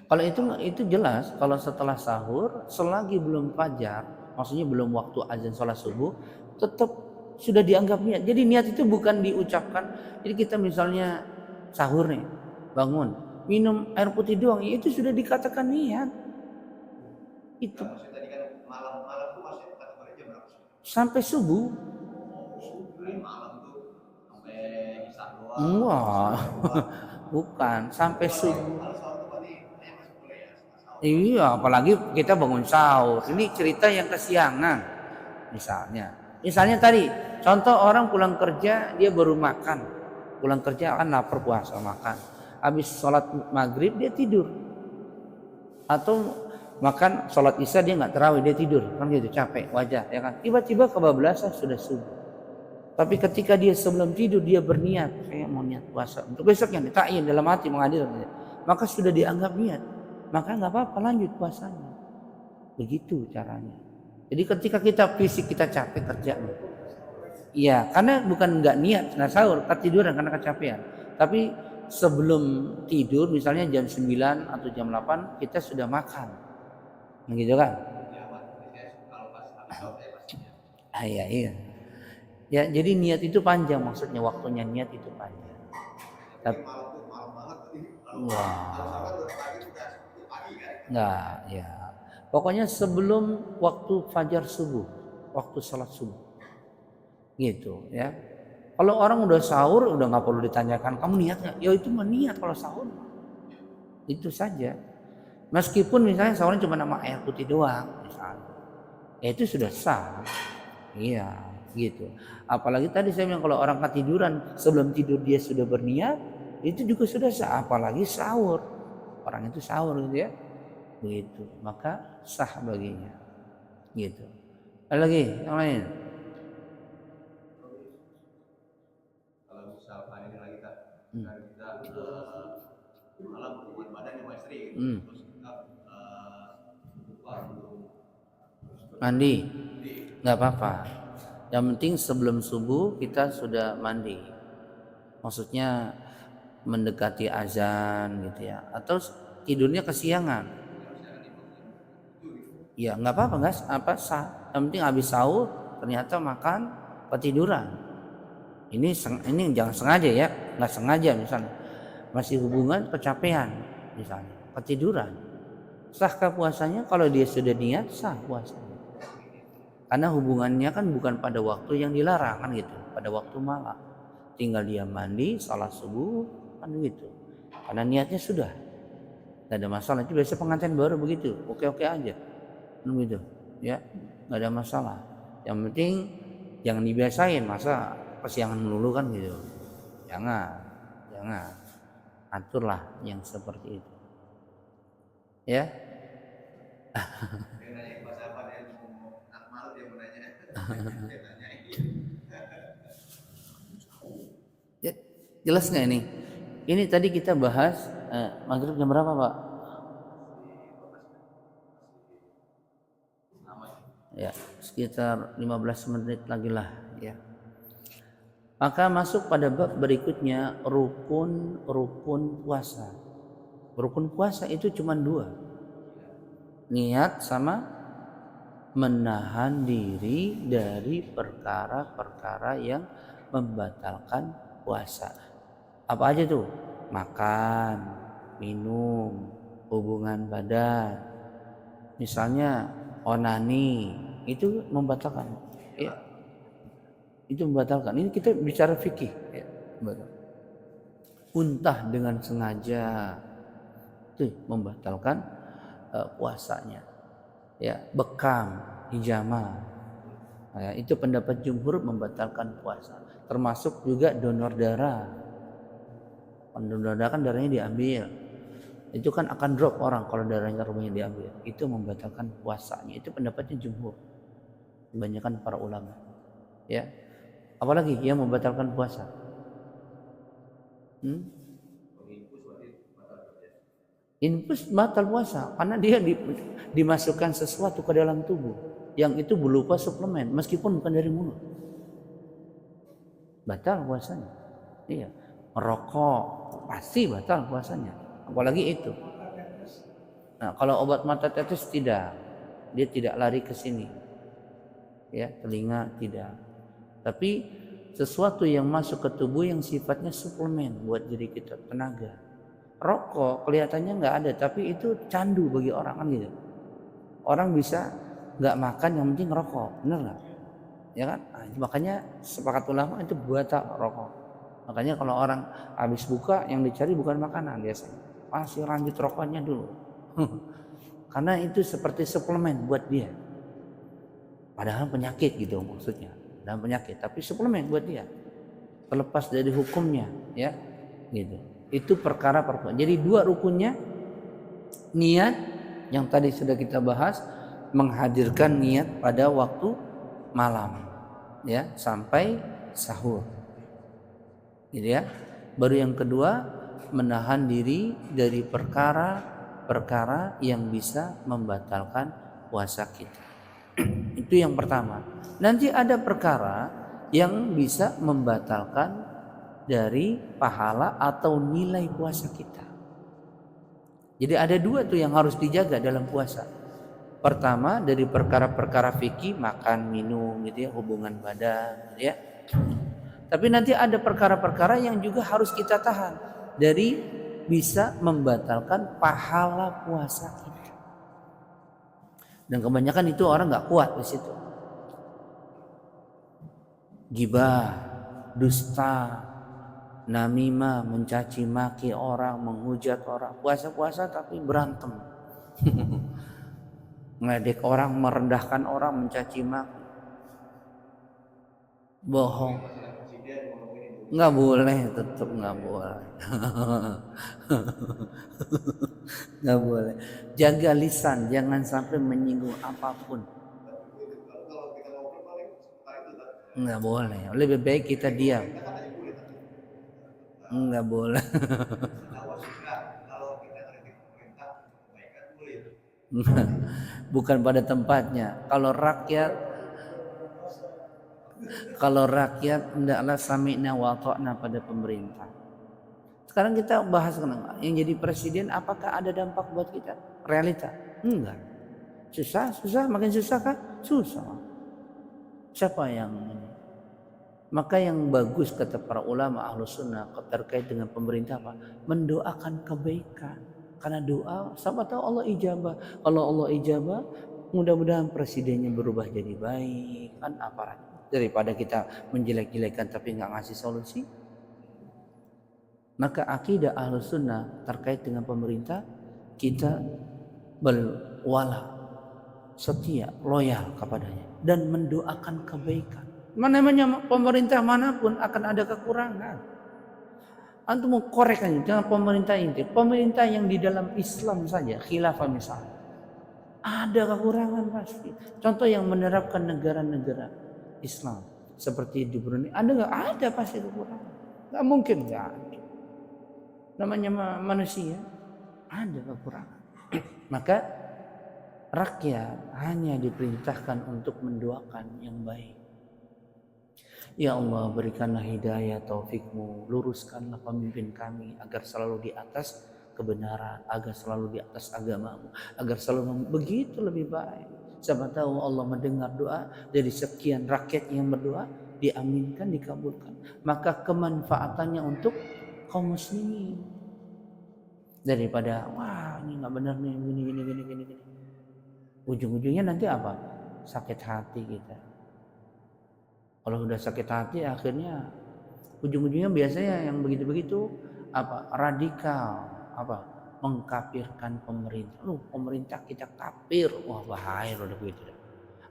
Kalau itu jelas, kalau setelah sahur, selagi belum fajar, maksudnya belum waktu azan sholat subuh, tetap sudah dianggap niat. Jadi niat itu bukan diucapkan. Jadi kita misalnya sahur nih, bangun, minum air putih doang, ya itu sudah dikatakan niat. Itu. Tadi kan malam-malam tuh masih kategori jam berapa? Sampai subuh. Malam tuh sampai isya doang. Wah, bukan sampai subuh. Kalau sahur tuh berarti masih boleh ya, sahur. Iya, apalagi kita bangun sahur. Ini cerita yang kesiangan. Misalnya tadi, contoh orang pulang kerja dia baru makan. Pulang kerja kan lapar, puasa makan. Habis sholat maghrib dia tidur. Atau makan sholat isya dia nggak tarawih, dia tidur, kan gitu, capek wajar ya kan. Tiba-tiba kebablasan sudah subuh. Tapi ketika dia sebelum tidur dia berniat, saya mau niat puasa untuk besoknya, ditakyin dalam hati mengadir, maka sudah dianggap niat, maka nggak apa-apa, lanjut puasanya. Begitu caranya. Jadi ketika kita fisik kita capek kerja, iya, karena bukan nggak niat nggak sahur, ketiduran karena kecapean. Tapi sebelum tidur misalnya jam 9 atau jam 8 kita sudah makan, gitu kan? Iya, iya. Ya, jadi niat itu panjang, maksudnya waktunya niat itu panjang. Tapi nggak, ya. Pokoknya sebelum waktu fajar subuh, waktu sholat subuh, gitu ya. Kalau orang udah sahur udah nggak perlu ditanyakan kamu niat nggak? Ya itu mah niat kalau sahur, itu saja. Meskipun misalnya sahurnya cuma nama air putih doang, misalnya, ya itu sudah sah, iya, gitu. Apalagi tadi saya bilang kalau orang ketiduran sebelum tidur dia sudah berniat, itu juga sudah sah. Apalagi sahur, orang itu sahur gitu ya, begitu, maka sah baginya, gitu. Ada lagi yang lain? Kalau misalkan ini lagi kita malam hubungan badan sama istri, terus kita lupa belum mandi, nggak apa-apa. Yang penting sebelum subuh kita sudah mandi. Maksudnya mendekati azan gitu ya. Atau tidurnya kesiangan. Ya nggak apa-apa guys, apa sah. Yang penting habis sahur ternyata makan ketiduran. Ini jangan sengaja ya, nggak sengaja misalnya. Masih hubungan kecapean misalnya, ketiduran. Sahkah puasanya? Kalau dia sudah niat sah puasanya. Karena hubungannya kan bukan pada waktu yang dilarang kan gitu, pada waktu malam. Tinggal dia mandi, salat subuh kan gitu. Karena niatnya sudah, nggak ada masalah. Itu biasa pengantin baru begitu, oke-oke aja, begitu, ya, nggak ada masalah. Yang penting jangan dibiasain, masa kesiangan melulu kan gitu. Jangan, aturlah yang seperti itu, ya. Ya, jelas nggak ini? Ini tadi kita bahas maghrib jam berapa Pak? Ya, sekitar 15 menit lagi lah ya. Maka masuk pada bab berikutnya, rukun puasa. Rukun puasa itu cuma 2. Niat sama menahan diri dari perkara-perkara yang membatalkan puasa. Apa aja tuh? Makan, minum, hubungan badan. Misalnya onani, itu membatalkan. Ya. Itu membatalkan. Ini kita bicara fikih, ya. Untah dengan sengaja itu membatalkan puasanya. Ya, bekam, hijama. Nah, itu pendapat jumhur membatalkan puasa. Termasuk juga donor darah. Donor darah kan darahnya diambil. Itu kan akan drop orang kalau darahnya rumahnya diambil. Itu membatalkan puasanya. Itu pendapatnya jumhur. Kebanyakan para ulama. Ya. Apalagi yang membatalkan puasa? Infus batal puasa karena dia dimasukkan sesuatu ke dalam tubuh yang itu berupa suplemen meskipun bukan dari mulut. Batal puasanya. Iya. Merokok pasti batal puasanya. Apalagi itu. Nah, kalau obat mata tetes tidak. Dia tidak lari ke sini. Ya, telinga tidak. Tapi sesuatu yang masuk ke tubuh yang sifatnya suplemen buat diri kita, tenaga. Rokok kelihatannya nggak ada, tapi itu candu bagi orang kan gitu. Orang bisa nggak makan yang penting rokok, bener nggak? Ya kan? Nah, makanya sepakat ulama itu batal rokok. Makanya kalau orang habis buka yang dicari bukan makanan biasanya, masih lanjut rokoknya dulu. Karena itu seperti suplemen buat dia. Padahal penyakit gitu maksudnya, dan penyakit, tapi suplemen buat dia. Terlepas dari hukumnya, ya, gitu. Itu perkara. Jadi dua rukunnya, niat yang tadi sudah kita bahas, menghadirkan niat pada waktu malam, ya, sampai sahur, gitu ya. Baru yang kedua, menahan diri dari perkara-perkara yang bisa membatalkan puasa kita. Itu yang pertama. Nanti ada perkara yang bisa membatalkan dari pahala atau nilai puasa kita. Jadi ada dua tuh yang harus dijaga dalam puasa. Pertama dari perkara-perkara fikih, makan, minum gitu ya, hubungan badan gitu ya. Tapi nanti ada perkara-perkara yang juga harus kita tahan dari bisa membatalkan pahala puasa kita. Dan kebanyakan itu orang nggak kuat di situ. Gibah, dusta, namimah, mencaci maki orang, menghujat orang. Puasa-puasa tapi berantem. Ngeledek orang, merendahkan orang, mencaci maki. Bohong. Nggak boleh, tetap nggak boleh. Nggak boleh. Jaga lisan, jangan sampai menyinggung apapun. Nggak boleh. Lebih baik kita diam. Nggak boleh. Bukan pada tempatnya. Kalau rakyat hendaklah sami'na wa ta'na pada pemerintah. Sekarang kita bahas yang jadi presiden, apakah ada dampak buat kita? Realita? Enggak. Susah, makin susah kan? Susah. Siapa yang ini? Maka yang bagus kata para ulama Ahlus Sunnah terkait dengan pemerintah apa? Mendoakan kebaikan. Karena doa, siapa tahu Allah ijabah. Kalau Allah ijabah, mudah-mudahan presidennya berubah jadi baik. Kan aparat. Daripada kita menjelek-jelekan tapi nggak ngasih solusi. Maka akidah Ahlus Sunnah terkait dengan pemerintah, kita berwala, setia, loyal kepadanya dan mendoakan kebaikan. Namanya pemerintah manapun akan ada kekurangan. Antum mau korek aja, jangan pemerintah inti. Pemerintah yang di dalam Islam saja, khilafah misalnya, ada kekurangan pasti. Contoh yang menerapkan negara-negara Islam seperti di Brunei, ada nggak? Ada pasti kekurangan. Nggak mungkin nggak ada. Namanya manusia, ada kekurangan. Maka rakyat hanya diperintahkan untuk mendoakan yang baik. Ya Allah, berikanlah hidayah taufikmu, luruskanlah pemimpin kami agar selalu di atas kebenaran, agar selalu di atas agamamu, agar selalu begitu lebih baik. Siapa tahu Allah mendengar doa dari sekian rakyat yang berdoa, diaminkan, dikabulkan. Maka kemanfaatannya untuk kaum muslimin. Daripada wah ini nggak benar nih, gini. Ujung-ujungnya nanti apa? Sakit hati kita. Kalau udah sakit hati akhirnya ujung-ujungnya biasanya yang begitu-begitu apa? Radikal, apa? Mengkafirkan pemerintah. Pemerintah kita kafir. Wah, bahaya udah begitu.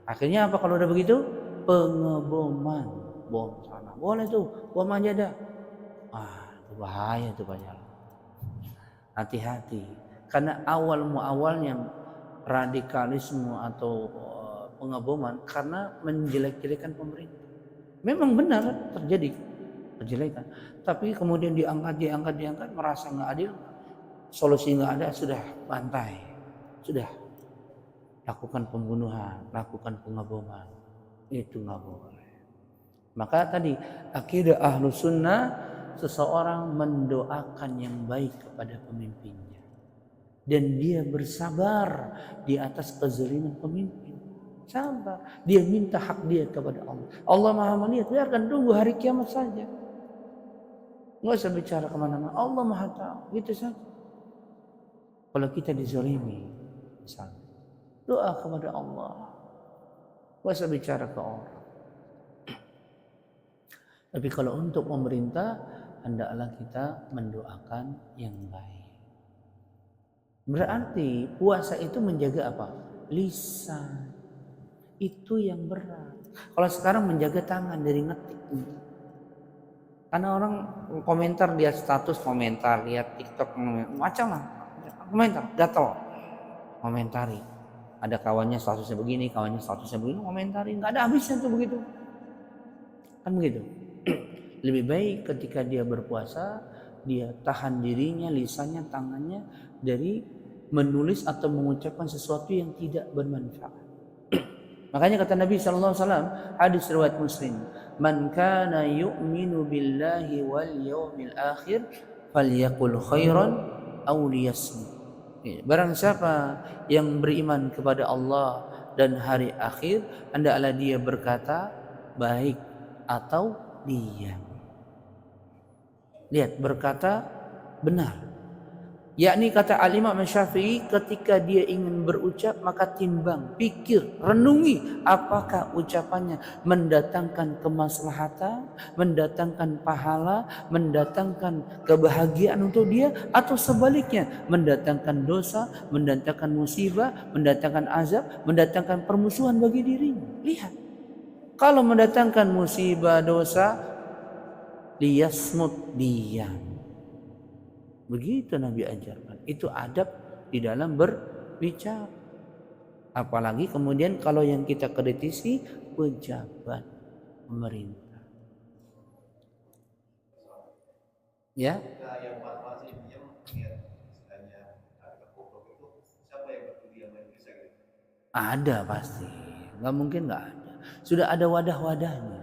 Akhirnya apa kalau udah begitu? Pengeboman, bom sana. Boleh tuh, bom aja dah. Wah, itu bahaya tuh banyak. Hati-hati. Karena awalnya radikalisme atau pengeboman karena menjelek-jelekan pemerintah. Memang benar terjadi kejelekan, tapi kemudian diangkat, merasa nggak adil, solusi nggak ada, sudah bantai, sudah lakukan pembunuhan, lakukan pengeboman, itu nggak boleh. Maka tadi akidah Ahlus Sunnah, seseorang mendoakan yang baik kepada pemimpinnya dan dia bersabar di atas kezaliman pemimpin. Sabar. Dia minta hak dia kepada Allah. Allah Maha melihat, biarkan tunggu hari kiamat saja. Nggak usah bicara kemana-mana. Allah Maha tahu. Gitu saja. Kalau kita dizalimi, misalnya, doa kepada Allah. Nggak usah bicara ke orang. Tapi kalau untuk pemerintah, hendaklah kita mendoakan yang baik. Berarti puasa itu menjaga apa? Lisan. Itu yang berat. Kalau sekarang menjaga tangan dari ngetik. Karena orang komentar, lihat status komentar, lihat TikTok, macam lah. Komentar, gatel. Komentari. Ada kawannya statusnya begini, kawannya statusnya begini, komentari. Nggak ada habisnya tuh begitu. Kan begitu. Lebih baik ketika dia berpuasa, dia tahan dirinya, lisannya, tangannya dari menulis atau mengucapkan sesuatu yang tidak bermanfaat. Makanya kata Nabi SAW, hadis riwayat Muslim, man kana yu'minu billahi wal yawmil akhir falyaqul khairan aw liyasmut. Barang siapa yang beriman kepada Allah dan hari akhir, hendaklah dia berkata baik atau diam. Lihat, berkata benar. Yakni kata Al-Imam Syafi'i, ketika dia ingin berucap maka timbang, pikir, renungi apakah ucapannya mendatangkan kemaslahatan, mendatangkan pahala, mendatangkan kebahagiaan untuk dia, atau sebaliknya mendatangkan dosa, mendatangkan musibah, mendatangkan azab, mendatangkan permusuhan bagi dirinya. Lihat, kalau mendatangkan musibah, dosa, liyasmut, diam. Begitu Nabi ajarkan. Itu adab di dalam berbicara. Apalagi kemudian kalau yang kita kritisi pejabat pemerintah. Ya. Yang fatwa sih diam, lihat istilahnya harga goblok itu siapa yang berdiam yang bisa gitu? Ada pasti. Nggak mungkin nggak ada. Sudah ada wadah-wadahnya.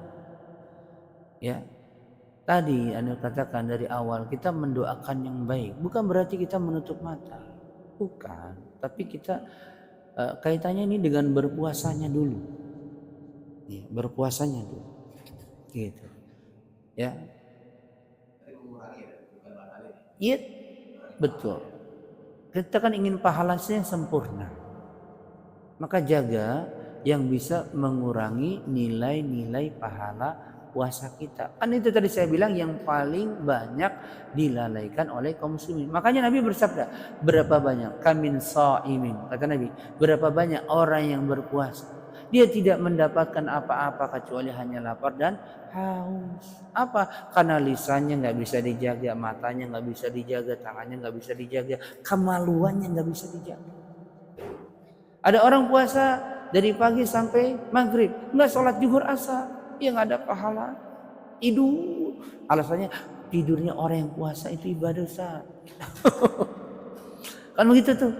Ya. Tadi Anda katakan dari awal kita mendoakan yang baik, bukan berarti kita menutup mata, bukan. Tapi kita kaitannya ini dengan berpuasanya dulu, ya, berpuasanya dulu, gitu, ya. Iya, betul. Kita kan ingin pahalanya sempurna, maka jaga yang bisa mengurangi nilai-nilai pahala puasa kita. Kan itu tadi saya bilang yang paling banyak dilalaikan oleh kaum muslimin. Makanya Nabi bersabda, berapa banyak kamin shaimin, kata Nabi, berapa banyak orang yang berpuasa, dia tidak mendapatkan apa-apa kecuali hanya lapar dan haus. Apa? Karena lisannya nggak bisa dijaga, matanya nggak bisa dijaga, tangannya nggak bisa dijaga, kemaluannya nggak bisa dijaga. Ada orang puasa dari pagi sampai maghrib, nggak sholat zuhur asar, ya nggak ada pahala, tidur. Alasannya tidurnya orang yang puasa itu ibadah, Ustaz. Kan begitu tuh.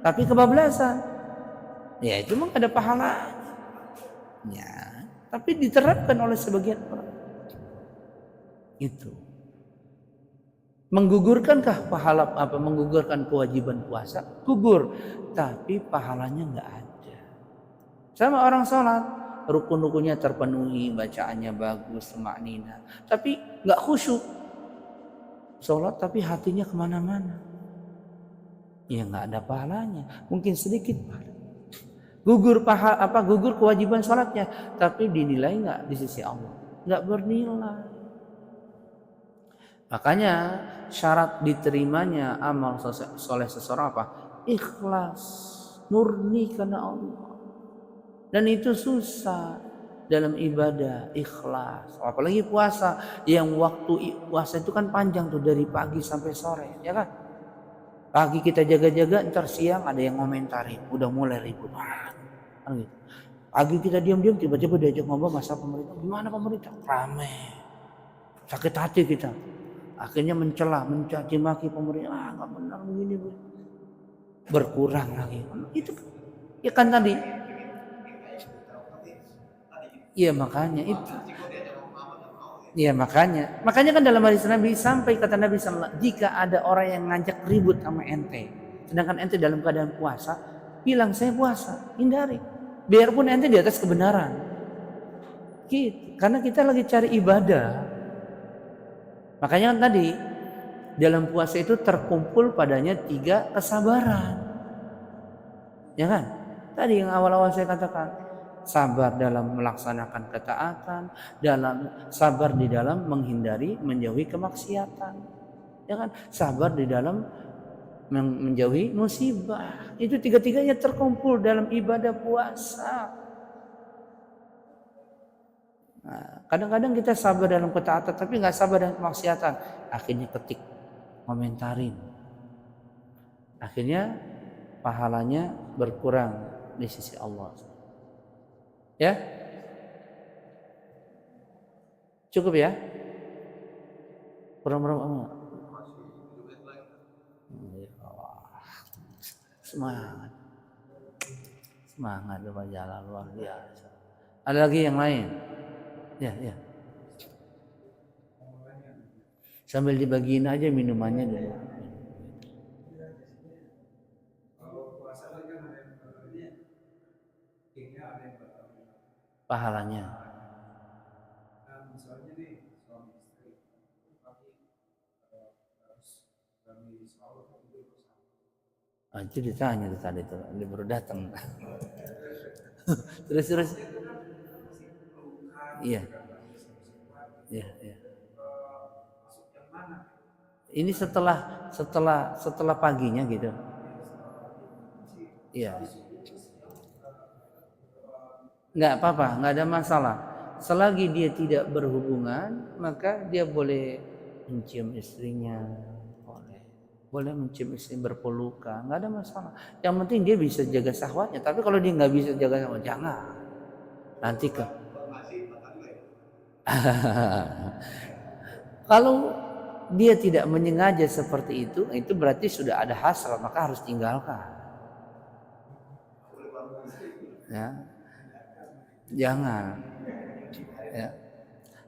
Tapi kebablasan, ya itu mah ada pahala. Ya, tapi diterapkan oleh sebagian orang. Itu menggugurkankah pahala apa? Menggugurkan kewajiban puasa? Gugur, tapi pahalanya nggak ada. Sama orang sholat, rukun-rukunnya terpenuhi, bacaannya bagus, semaknina, tapi nggak khusyuk. Sholat tapi hatinya kemana-mana, ya nggak ada pahalanya. Mungkin sedikit pahala. Gugur gugur kewajiban sholatnya, tapi dinilai nggak di sisi Allah, nggak bernilai. Makanya syarat diterimanya amal soleh seseorang apa? Ikhlas, murni karena Allah. Dan itu susah dalam ibadah, ikhlas. Apalagi puasa, yang waktu puasa itu kan panjang tuh, dari pagi sampai sore, ya kan? Pagi kita jaga-jaga, ntar siang ada yang komentari, udah mulai ribut. Kan gitu. Pagi kita diam-diam, tiba-tiba diajak ngobrol masalah pemerintah. Gimana pemerintah? Rame. Sakit hati kita. Akhirnya mencela, mencaci maki pemerintah. Nggak benar begini. Berkurang lagi. Itu ya kan tadi. Iya makanya itu. Iya makanya kan dalam hadis Nabi sampai kata Nabi SAW, jika ada orang yang ngajak ribut sama ente, sedangkan ente dalam keadaan puasa, bilang saya puasa, hindari. biarpun ente di atas kebenaran. Gitu. Karena kita lagi cari ibadah. Makanya kan tadi dalam puasa itu terkumpul padanya 3 kesabaran. Ya kan? Tadi yang awal-awal saya katakan, sabar dalam melaksanakan ketaatan, sabar di dalam menghindari menjauhi kemaksiatan. Ya kan? Sabar di dalam menjauhi musibah. Itu 3-tiganya terkumpul dalam ibadah puasa. Nah, kadang-kadang kita sabar dalam ketaatan tapi nggak sabar dalam kemaksiatan. Akhirnya ketik, komentarin. Akhirnya pahalanya berkurang di sisi Allah. Ya, cukup ya. Kurang berapa? Semangat, semangat berjalan luar biasa. Ada lagi yang lain? Ya, ya. Sambil dibagiin aja minumannya dulu. Pahalanya. Itu ditanya tuh tadi tuh, dia baru datang. terus. Iya. Iya, iya. Ini setelah paginya gitu. Iya. Nggak apa-apa, nggak ada masalah. Selagi dia tidak berhubungan, maka dia boleh mencium istrinya, boleh mencium istri berpelukan, nggak ada masalah. Yang penting dia bisa jaga syahwatnya. Tapi kalau dia nggak bisa jaga syahwat, jangan. Nanti ke. Kalau dia tidak menyengaja seperti itu berarti sudah ada hasrat, maka harus tinggalkan. Ya. Jangan. Ya.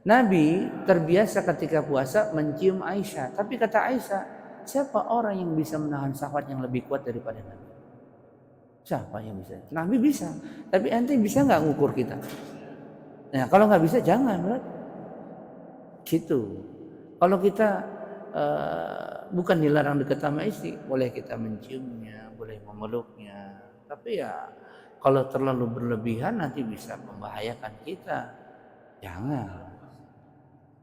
Nabi terbiasa ketika puasa mencium Aisyah. Tapi kata Aisyah, siapa orang yang bisa menahan syahwat yang lebih kuat daripada Nabi? Siapa yang bisa? Nabi bisa. Tapi ente bisa nggak ngukur kita? Nah, kalau nggak bisa jangan, berarti. Gitu. Kalau kita bukan dilarang dekat sama istri, boleh kita menciumnya, boleh memeluknya. Tapi ya kalau terlalu berlebihan nanti bisa membahayakan kita. Jangan.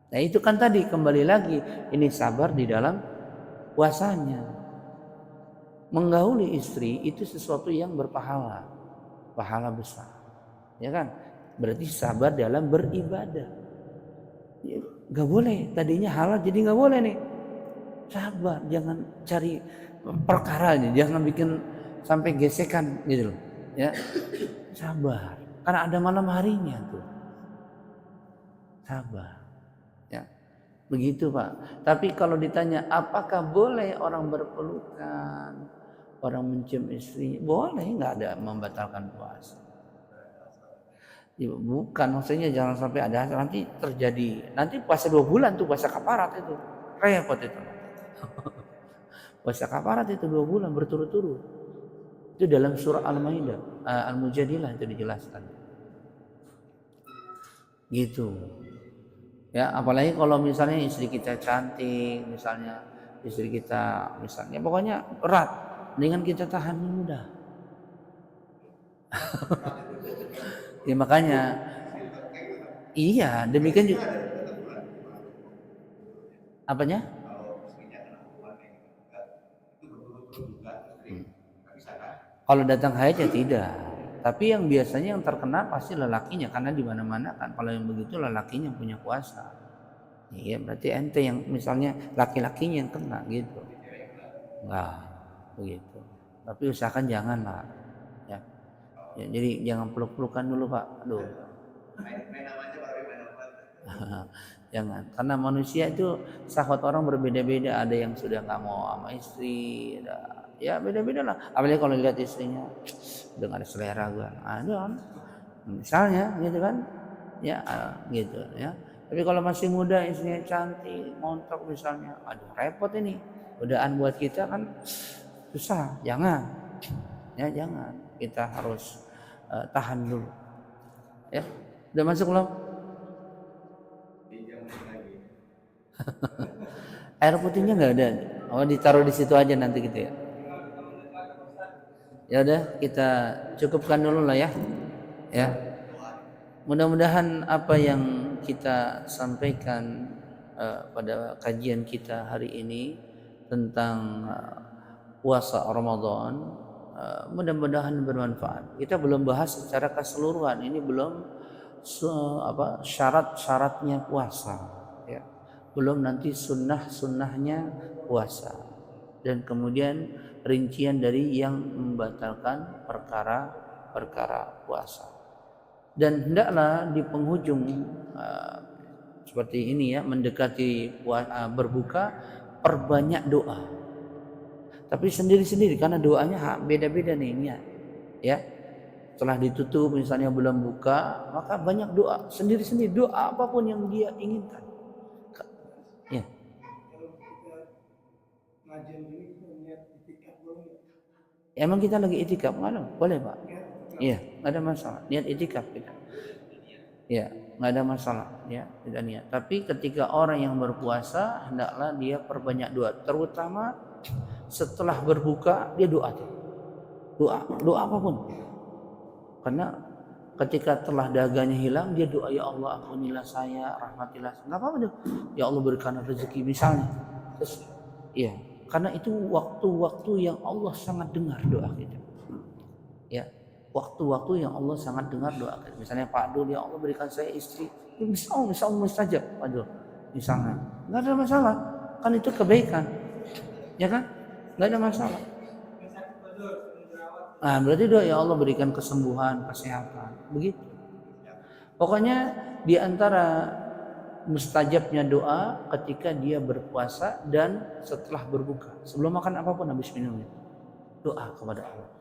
Nah itu kan tadi kembali lagi, ini sabar di dalam puasanya. Menggauli istri itu sesuatu yang berpahala, pahala besar. Ya kan? Berarti sabar dalam beribadah. Ya, gak boleh, tadinya halal jadi gak boleh nih. Sabar, jangan cari perkaranya, jangan bikin sampai gesekan gitu loh. Ya, sabar, karena ada malam harinya tuh. Sabar, ya, begitu Pak. Tapi kalau ditanya apakah boleh orang berpelukan, orang mencium istri, boleh, nggak ada membatalkan puasa. Ya, bukan, maksudnya jangan sampai ada nanti terjadi, nanti puasa 2 bulan tuh puasa kafarat itu, repot itu. Puasa kafarat itu 2 bulan berturut-turut. Itu dalam surah Al-Maidah, Al-Mujadilah itu dijelaskan. Gitu. Ya, apalagi kalau misalnya istri kita cantik, misalnya istri kita misalnya pokoknya erat, dengan kita tahan dulu dah. Ya makanya iya, demikian juga. Apanya? Kalau datang haid ya tidak. Tapi yang biasanya yang terkena pasti lelakinya, karena di mana-mana kan kalau yang begitu lelakinya punya kuasa. Iya, berarti ente yang misalnya laki-lakinya yang kena gitu. Enggak, begitu. Tapi usahakan jangan lah. Ya. Ya, jadi jangan peluk-pelukan dulu Pak. Aduh. Jangan, karena manusia itu syahwat orang berbeda-beda. Ada yang sudah nggak mau sama istri, ya beda-beda lah. Apalagi kalau lihat istrinya udah gak ada selera gua, ada kan? Misalnya gitu kan, ya gitu ya. Tapi kalau masih muda istrinya cantik, montok misalnya, aduh repot ini. Godaan buat kita kan susah. Jangan, ya jangan. Kita harus tahan dulu. Ya, udah masuk belum? 3 menit lagi. Air putihnya nggak ada. Oh, ditaruh di situ aja nanti gitu ya. Ya udah, kita cukupkan dulu lah ya. Ya. Mudah-mudahan apa yang kita sampaikan pada kajian kita hari ini tentang puasa Ramadan mudah-mudahan bermanfaat. Kita belum bahas secara keseluruhan. Ini belum syarat-syaratnya puasa, ya. Belum nanti sunnah-sunnahnya puasa. Dan kemudian rincian dari yang membatalkan perkara-perkara puasa. Dan hendaklah di penghujung seperti ini ya, mendekati berbuka, perbanyak doa. Tapi sendiri-sendiri karena doanya beda-beda nih niat. Ya. Setelah ditutup misalnya belum buka, maka banyak doa sendiri-sendiri, doa apapun yang dia inginkan. Ya. Kalau kita ngajian ini kita niat itikaf boleh? Emang kita lagi itikaf malam? Boleh, Pak? Iya, nggak ada masalah. Niat itikaf kita. Ya, nggak ada masalah, ya, tidak niat. Tapi ketika orang yang berpuasa hendaklah dia perbanyak doa, terutama setelah berbuka dia doa, doa apapun. Karena ketika telah daganya hilang dia doa, ya Allah ampunilah saya, rahmatilah. Nggak apa-apa deh. Ya Allah berikan rezeki misalnya. Terus, iya, karena itu waktu-waktu yang Allah sangat dengar doa kita. Ya. Waktu-waktu yang Allah sangat dengar doa. Misalnya Pak Dul, ya Allah berikan saya istri. Bisa Allah mustajab Pak Dul. Misalnya, nggak ada masalah. Kan itu kebaikan, ya kan? Nggak ada masalah. Nah, berarti doa ya Allah berikan kesembuhan, kesehatan, begitu. Pokoknya di antara mustajabnya doa ketika dia berpuasa dan setelah berbuka. Sebelum makan apapun habis minumnya. Doa kepada Allah.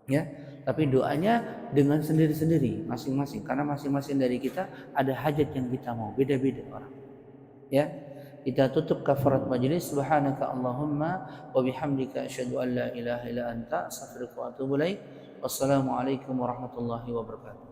Ya, tapi doanya dengan sendiri-sendiri masing-masing karena masing-masing dari kita ada hajat yang kita mau, beda-beda orang. Ya, kita tutup kafarat majlis. Subhanaka Allahumma wa bihamdika asyhadu an la ilaha illa anta astaghfiruka wa atubu ilaik. Wassalamualaikum warahmatullahi wabarakatuh.